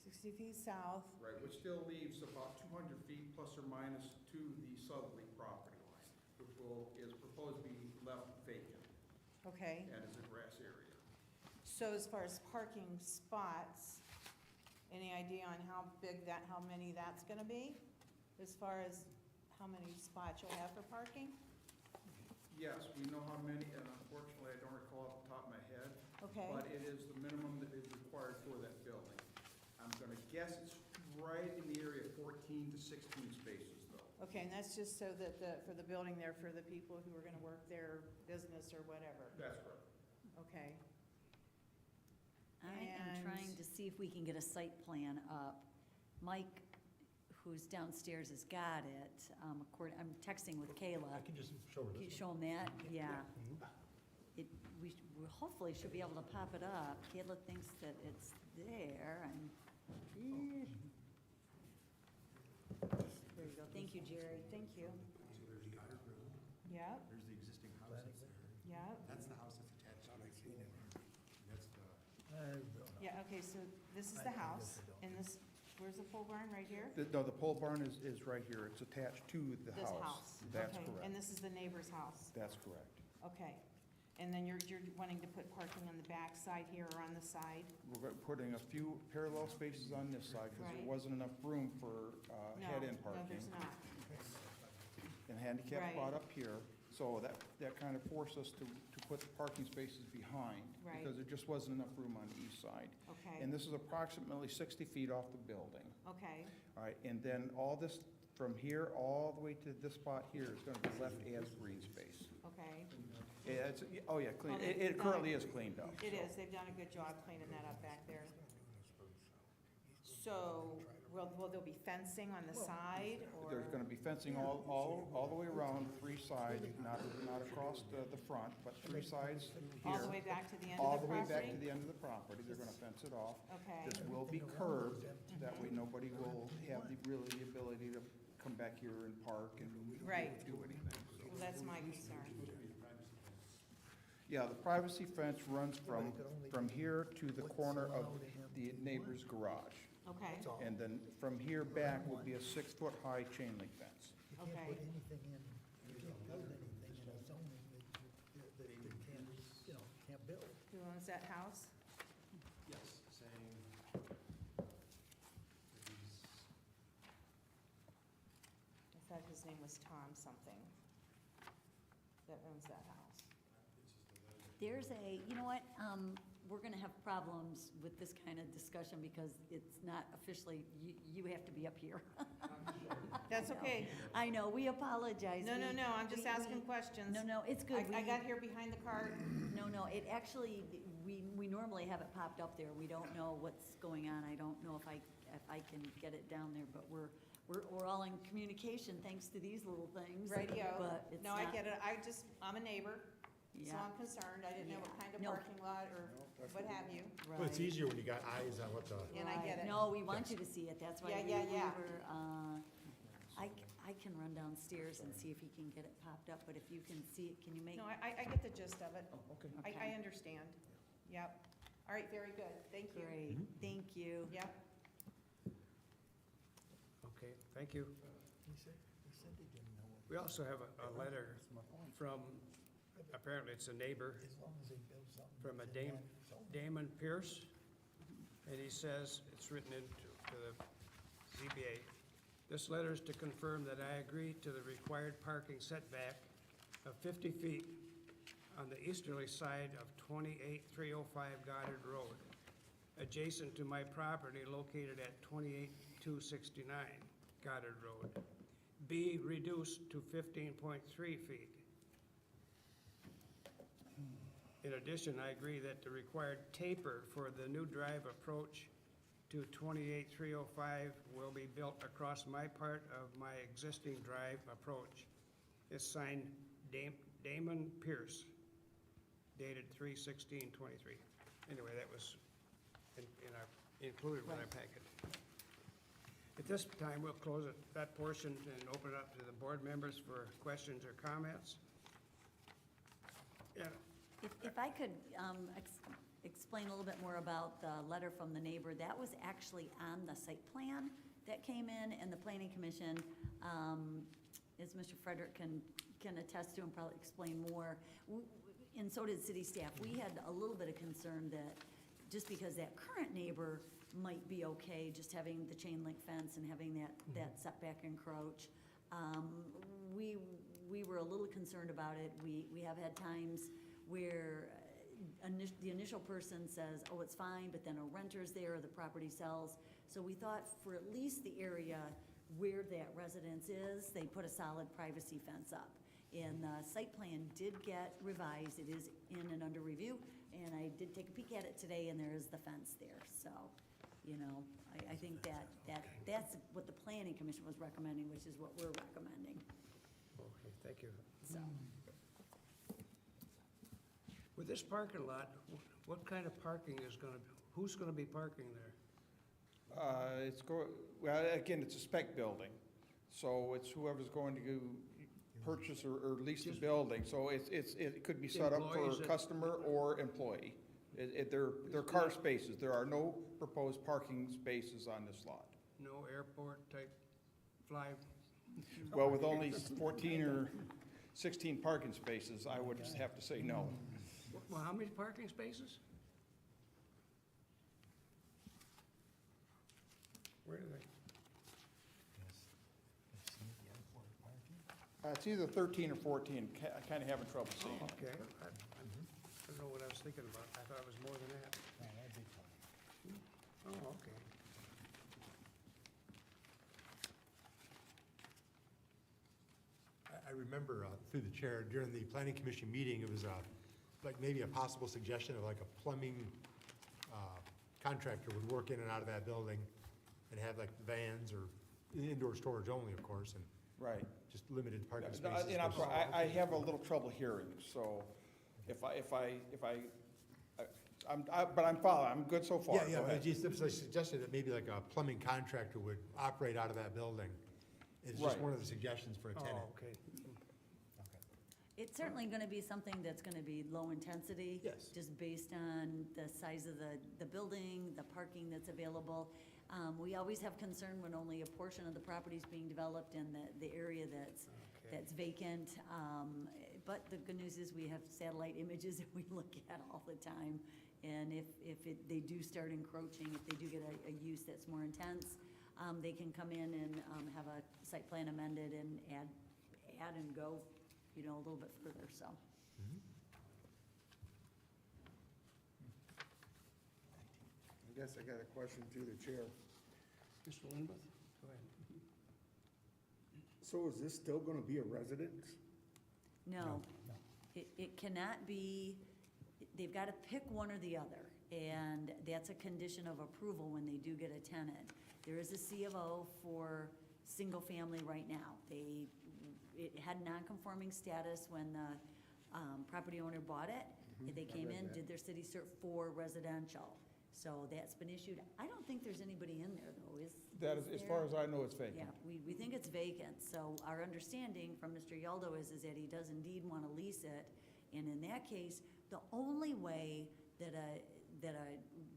60 feet south. Right, which still leaves about 200 feet plus or minus to the southerly property line, which is proposed to be left vacant Okay. and is a grass area. So as far as parking spots, any idea on how many that's going to be? As far as how many spots you'll have for parking? Yes, we know how many, and unfortunately, I don't recall off the top of my head. Okay. But it is the minimum that is required for that building. I'm gonna guess it's right in the area of 14 to 16 spaces, though. Okay, and that's just so that for the building there, for the people who are going to work their business or whatever? That's correct. Okay. I am And- trying to see if we can get a site plan up. Mike, who's downstairs, has got it. I'm texting with Kayla. I can just show her Can you this. show him that? Yeah. Mhm. We hopefully should be able to pop it up. Kayla thinks that it's there, and, there you go. Thank you, Jerry. Thank you. So there's Goddard Road, Yep, there's the existing house that's there. yep. That's the house that's attached to it. That's the, Yeah, okay, so this is I the guess house, I don't. and this, where's the pole barn, right here? No, the pole barn is right here. It's attached to the This house. house. That's Okay, correct. and this is the neighbor's house? That's correct. Okay. And then you're wanting to put parking on the back side here or on the side? We're putting a few parallel spaces on this side because Right. there wasn't enough room for head-in parking. No, there's not. And handicap Right. spot up here, so that kind of forced us to put the parking spaces behind. Right. Because there just wasn't enough room on the east side. Okay, And this is approximately 60 feet off the building. okay, All right, and then all this, from here all the way to this spot here is gonna be left as green space. okay. Yeah, oh yeah, clean, Well, it they've currently done- is cleaned up. It is, they've done a good job cleaning that up back there. So, will there be fencing on the side, or? There's gonna be fencing all the way around, three sides, not across the front, but three sides here. All the way back to the end All of the the way property? back to the end of the property, they're gonna fence it off. Okay, This will be curved, that way nobody will have the ability to come back here and park and Right. do anything. well, that's my concern. Yeah, the privacy fence runs from here to the corner of the neighbor's garage. Okay, And then from here back will be a 6-foot-high chain link fence. You can't Okay. put anything in, you can't build anything in a zoning that you can't, can't build. who owns that house? Yes, I thought his name was Tom something, that owns that house. There's you know what, we're gonna have problems with this kind of discussion because it's not officially, you have to be up here. That's okay. I know, we apologize. No, no, We- no, I'm just we- asking questions. No, it's good. I We- got here behind the cart. No, it actually, we normally have it popped up there. We don't know what's going on. I don't know if I can get it down there, but we're all in communication thanks to these little things. Radio. But it's No, I not- get it. I'm a neighbor, so Yeah. I'm concerned. I didn't know what kind of No. parking lot or what have you. well, it's Right. easier when you got eyes on what the, And I get Right. it. No, we want you to see it. That's why Yeah, we yeah. were, I can run downstairs and see if he can get it popped up, but if you can see it, can you make? No, I get the gist of it. okay. I Okay. understand. Yep. All right, very good. Thank you. Great, thank you. Yep. Okay, thank you. He said he didn't know. We also have a letter from, apparently it's a neighbor, As long as he builds something. from a within Dame, that zone. Damon Pierce, and he says, it's written into the ZBA. This letter is to confirm that I agree to the required parking setback of 50 feet on the easterly side of 28305 Goddard Road, adjacent to my property located at 28269 Goddard Road. Be reduced to 15.3 feet. In addition, I agree that the required taper for the new drive approach to 28305 will be built across my part of my existing drive approach is signed Damon Pierce, dated 3/16/23. Anyway, that was included with our Right. packet. At this time, we'll close that portion and open it up to the board members for questions or comments. Yeah, If I could explain a little bit more about the letter from the neighbor, that was actually on the site plan that came in, and the planning commission, as Mr. Frederick can attest to and probably explain more, and so did city staff, we had a little bit of concern that just because that current neighbor might be okay, just having the chain link fence and having that setback encroach, we were a little concerned about it. We have had times where the initial person says, oh, it's fine, but then a renter's there or the property sells. So we thought for at least the area where that residence is, they put a solid privacy fence up. And the site plan did get revised. It is in and under review, and I did take a peek at it today, and there is the fence there. So, I think that's what the planning commission was recommending, which is what we're recommending, okay, thank you. so. With this parking lot, what kind of parking who's gonna be parking there? Well, again, it's a spec building, so it's whoever's going to purchase or lease the building. So it could be set up for Employees a that- customer or employee. They're car spaces. There are no proposed parking spaces on this lot. No airport type fly? Well, with only 14 or 16 parking spaces, I would just have to say no. Well, how many parking spaces? Where are they? It's either 13 or 14. I'm kind of having trouble seeing it. Okay, I don't know what I was thinking about. I thought it was more than that. Oh, okay. I remember through the chair, during the planning commission meeting, it was like maybe a possible suggestion of like a plumbing contractor would work in and out of that building and have like vans or indoor storage only, of course, and Right. just limited parking No, spaces. and I have a little trouble hearing, so but I'm following, I'm good so far. Yeah, Go yeah, ahead. but just, I suggested that maybe like a plumbing contractor would operate out of that building. It's just Right. one of the suggestions for a tenant. Oh, okay. It's certainly gonna be something that's gonna be low intensity. Yes. Just based on the size of the building, the parking that's available. We always have concern when only a portion of the property is being developed and the area that's vacant. But the good news is we have satellite images that we look at all the time. And if they do start encroaching, if they do get a use that's more intense, they can come in and have a site plan amended and add and go, a little bit further, so. I guess I got a question through the chair. Mr. Lindberth, go ahead. So is this still gonna be a residence? No. It cannot be, they've got to pick one or the other, and that's a condition of approval when they do get a tenant. There is a C of O for single-family right now. It had non-conforming status when the property owner bought it. They came in, did their city cert for residential. So that's been issued. I don't think there's anybody in there, though, is That is, as far as I know, it's vacant. Yeah, we think it's vacant, so our understanding from Mr. Yaldo is that he does indeed want to lease it, and in that case, the only way that a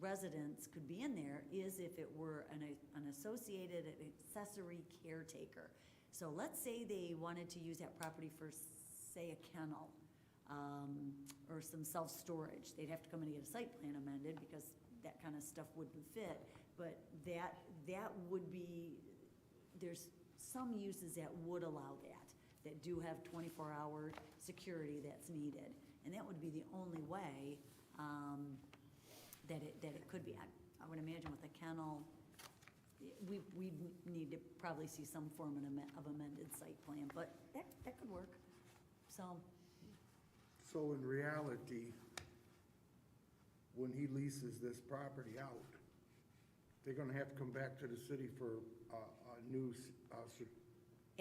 residence could be in there is if it were an associated accessory caretaker. So let's say they wanted to use that property for, say, a kennel, or some self-storage. They'd have to come in and get a site plan amended, because that kind of stuff wouldn't fit, but that would be, there's some uses that would allow that do have 24-hour security that's needed, and that would be the only way that it could be. I would imagine with a kennel, we need to probably see some form of amended site plan, but that could work, so. So in reality, when he leases this property out, they're gonna have to come back to the city for a new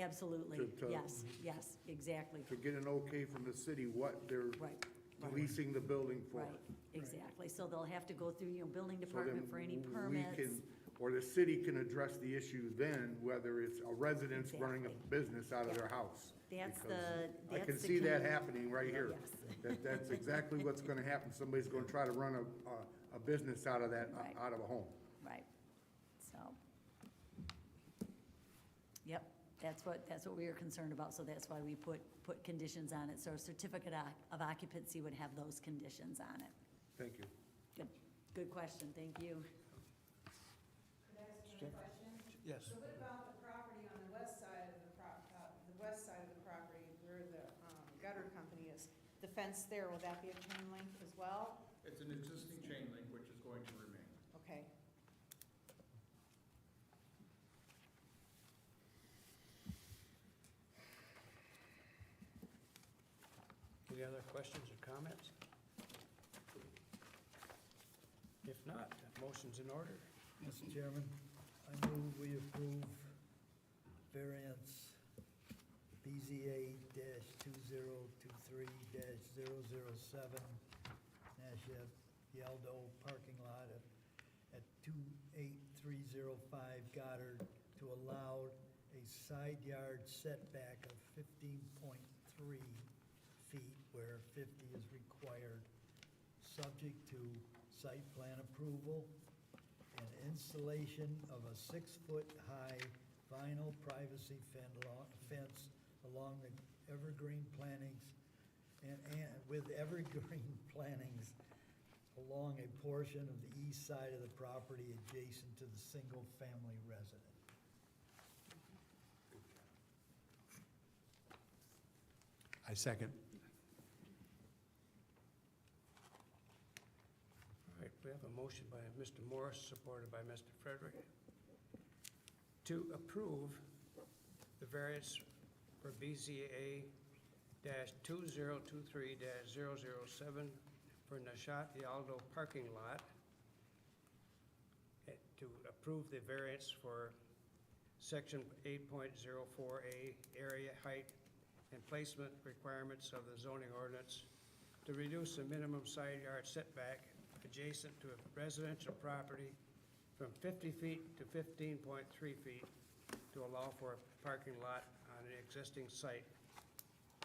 Absolutely, To- yes, yes, exactly, to get an okay from the city what they're right, leasing the building for. right, exactly. So they'll have to go through, building So then department for any we permits. can, or the city can address the issue then, whether it's a residence running a Exactly. business out of their Yeah. house. That's Because the, I that's can the see that key. happening right here. Yes. That's exactly what's gonna happen. Somebody's gonna try to run a business out of that, Right. out of a home. Right, so. Yep, that's what we were concerned about, so that's why we put conditions on it. So a certificate of occupancy would have those conditions on it. Thank you. Good question, thank you. Could I ask another question? Yes. So what about the property on the west side of the property where the gutter company is? The fence there, will that be a chain link as well? It's an existing chain link which is going to remain. Okay. Any other questions or comments? If not, motion's in order. Mr. Chairman, I move we approve variance BZA -2023-007 Yaldo parking lot at 28305 Goddard to allow a side yard setback of 15.3 feet where 50 is required, subject to site plan approval and installation of a 6-foot-high vinyl privacy fence along the evergreen plantings and with evergreen plantings along a portion of the east side of the property adjacent to the single-family residence. I second. All right, we have a motion by Mr. Morris, supported by Mr. Frederick, to approve the variance for BZA -2023-007 for Nashat Yaldo parking lot, to approve the variance for section 8.04A area height and placement requirements of the zoning ordinance to reduce the minimum side yard setback adjacent to a residential property from 50 feet to 15.3 feet to allow for a parking lot on an existing site.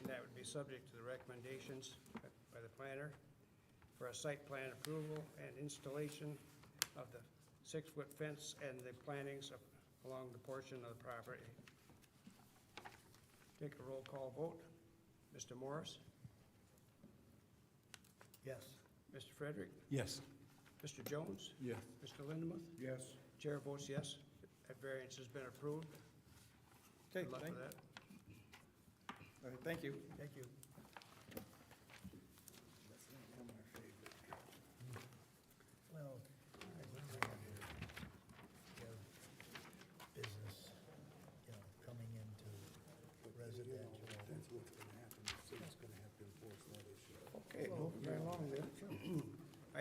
And that would be subject to the recommendations by the planner for a site plan approval and installation of the 6-foot fence and the plantings along the portion of the property. Take a roll call vote. Mr. Morris? Yes. Mr. Frederick? Yes. Mr. Jones? Yes. Mr. Lindemuth? Yes. Chair votes yes. That variance has been approved. Okay, Good luck with that. All right, thank you. Thank you. Well, business, coming into residential. That's what's gonna happen. The city's gonna have to enforce that issue. Okay, moving right along there.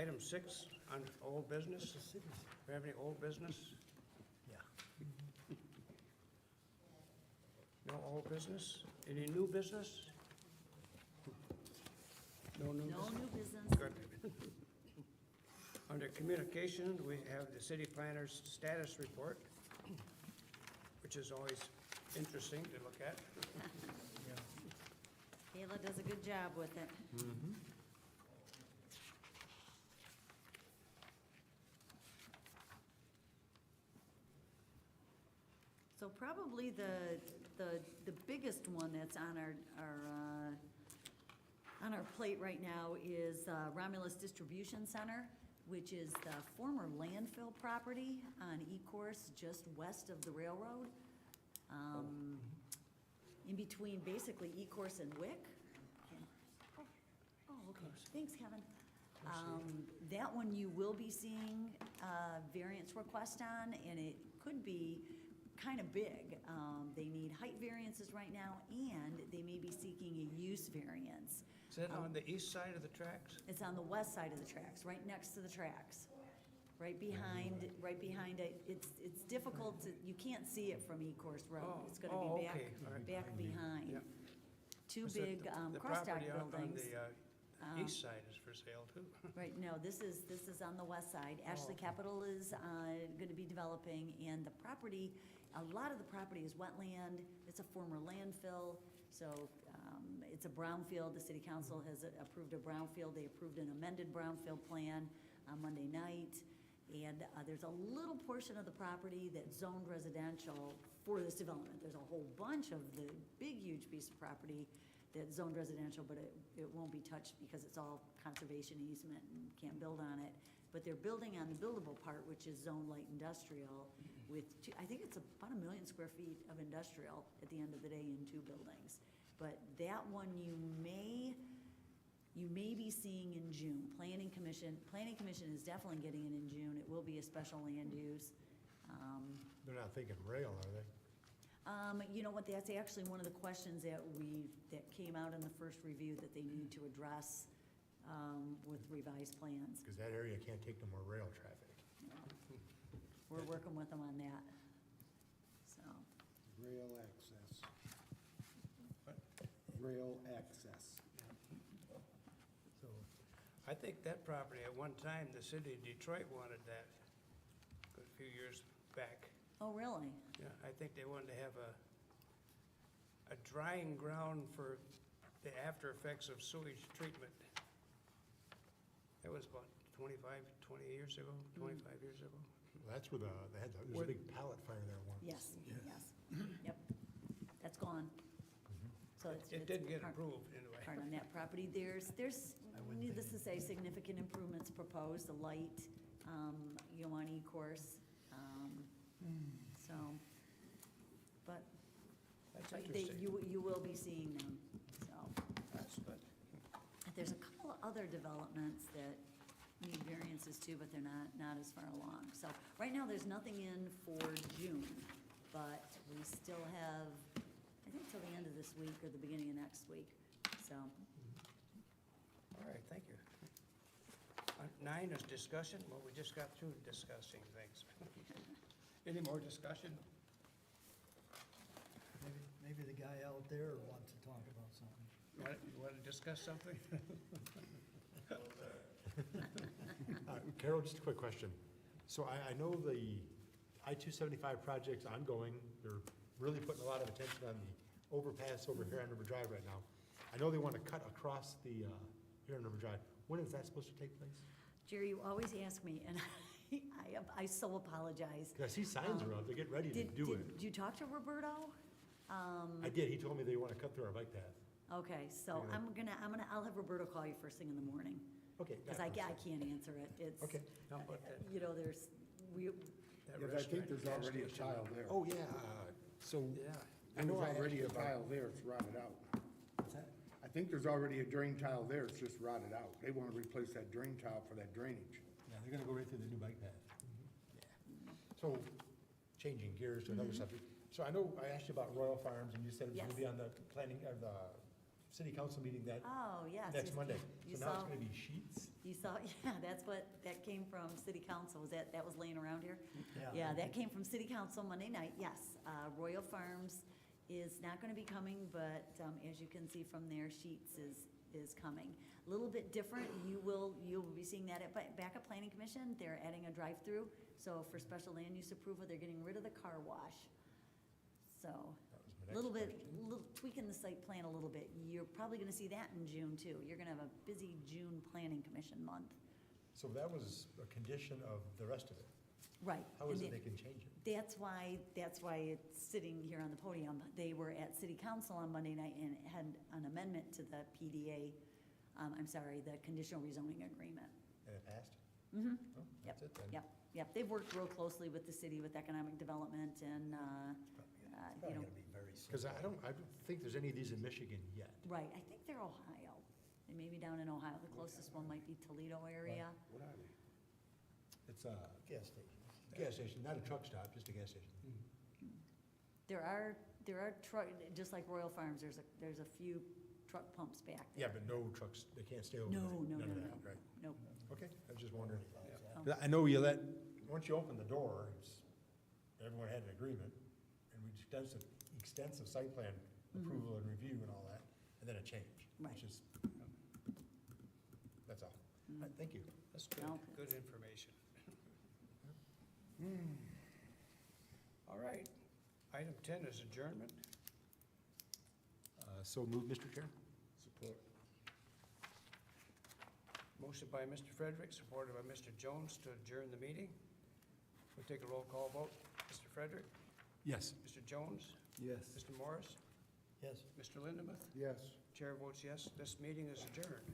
Item 6 on old business. The city's, Do we have any old business? yeah. No old business? Any new business? No new No business? new business. Good. Under communication, we have the city planner's status report, which is always interesting to look at. Kayla does a good job with it. So probably the biggest one that's on our plate right now is Romulus Distribution Center, which is the former landfill property on E-Course, just west of the railroad. In between basically E-Course and Wick. Oh, okay, thanks, Kevin. That one you will be seeing variance request on, and it could be kind of big. They need height variances right now, and they may be seeking a use variance. Is that on the east side of the tracks? It's on the west side of the tracks, right next to the tracks. right behind it. It's difficult to, you can't see it from Ecorse Road. Oh, It's gonna oh, be back, okay, all right. back behind. Yep. Two So big the crossdock property buildings. on the east side is for sale too. Right, no, this is on the west side. Ashley okay. Capital is gonna be developing, and the property, a lot of the property is wetland. It's a former landfill, so it's a brownfield. The city council has approved a brownfield. They approved an amended brownfield plan on Monday night. And there's a little portion of the property that's zoned residential for this development. There's a whole bunch of the big, huge piece of property that's zoned residential, but it won't be touched because it's all conservation easement and can't build on it. But they're building on the buildable part, which is zone light industrial with I think it's about 1 million square feet of industrial at the end of the day in 2 buildings. But that one you may be seeing in June. Planning Commission is definitely getting it in June. It will be a special land use. They're not thinking rail, are they? You know what, that's actually one of the questions that came out in the first review that they need to address with revised plans. Because that area can't take no more rail traffic. We're working with them on that, so. Rail access. Rail access. So, I think that property, at one time, the city of Detroit wanted that a few years back. Oh, really? Yeah, I think they wanted to have a drying ground for the after effects of sewage treatment. That was about 20 years ago, 25 years ago. Well, that's where there's a big pallet fire there once. Yes, yep, that's gone. So It it's didn't get part- approved anyway. Part on that property, there's, needless to say, significant improvements proposed, the light, on E-course, so, but That's they, interesting. you will be seeing them, so. That's good. There's a couple of other developments that need variances too, but they're not as far along. So, right now, there's nothing in for June, but we still have, I think till the end of this week or the beginning of next week, so. All right, thank you. 9 is discussion. Well, we just got through discussing things. Any more discussion? Maybe the guy out there wants to talk about something. You want to discuss something? Carol, just a quick question. So I know the I-275 project's ongoing. They're really putting a lot of attention on the overpass over here on River Drive right now. I know they want to cut across the, here on River Drive. When is that supposed to take place? Jerry, you always ask me, and I so apologize. 'Cause I see signs are up. They're getting ready to do it. Did you talk to Roberto? I did. He told me they want to cut through our bike path. Okay, so I'll have Roberto call you first thing in the morning, Okay. because I can't answer it. It's, Okay. How about that? there's, that Because I think restaurant there's gas already a station? tile there. Oh, yeah. So Yeah. There's I asked already you a about- tile there, it's rotted out. What's that? I think there's already a drain tile there, it's just rotted out. They want to replace that drain tile for that drainage. Yeah, they're gonna go right through the new bike path. Yeah. So, changing gears to another subject. So I know I asked you about Royal Farms, and you said it was gonna Yes. be on the planning, or the city council meeting that, oh, yes. next Monday. You So now it's saw- gonna be sheets? You saw, yeah, that came from city council, that was laying around here? Yeah. Yeah, that came from city council Monday night, yes. Royal Farms is not gonna be coming, but, as you can see from there, Sheets is coming. A little bit different, you'll be seeing that at Backup Planning Commission, they're adding a drive-through. So for special land use approval, they're getting rid of the car wash. So, That was my a little next bit, question. tweaking the site plan a little bit. You're probably gonna see that in June too. You're gonna have a busy June planning commission month. So that was a condition of the rest of it. Right. How is and it they can change it? That's why it's sitting here on the podium. They were at city council on Monday night and had an amendment to the PDA, the conditional rezoning agreement. And it passed? Mm-hmm. Oh, that's it then. Yep. They've worked real closely with the city with economic development and, Probably gonna be very soon. Because I don't think there's any of these in Michigan yet. right, I think they're Ohio. They may be down in Ohio. The closest one might be Toledo area. What are they? It's a Gas station. gas station, not a truck stop, just a gas station. There are truck, just like Royal Farms, there's a few truck pumps back Yeah, there. but no trucks, they can't stay over there? No, no, None no, of no. that, right? Nope. Okay, I was just wondering. Oh. 'Cause I know you let, once you open the door, everyone had an agreement, and we extensive site plan approval and review and all that, and then a change. Right. Which is, that's all. All right, thank you. That's good, Okay. good information. All right, item 10 is adjournment. So move, Mr. Chair. Support. Motion by Mr. Frederick, supported by Mr. Jones to adjourn the meeting. We'll take a roll call vote. Mr. Frederick? Yes. Mr. Jones? Yes. Mr. Morris? Yes. Mr. Lindemuth? Yes. Chair votes yes. This meeting is adjourned.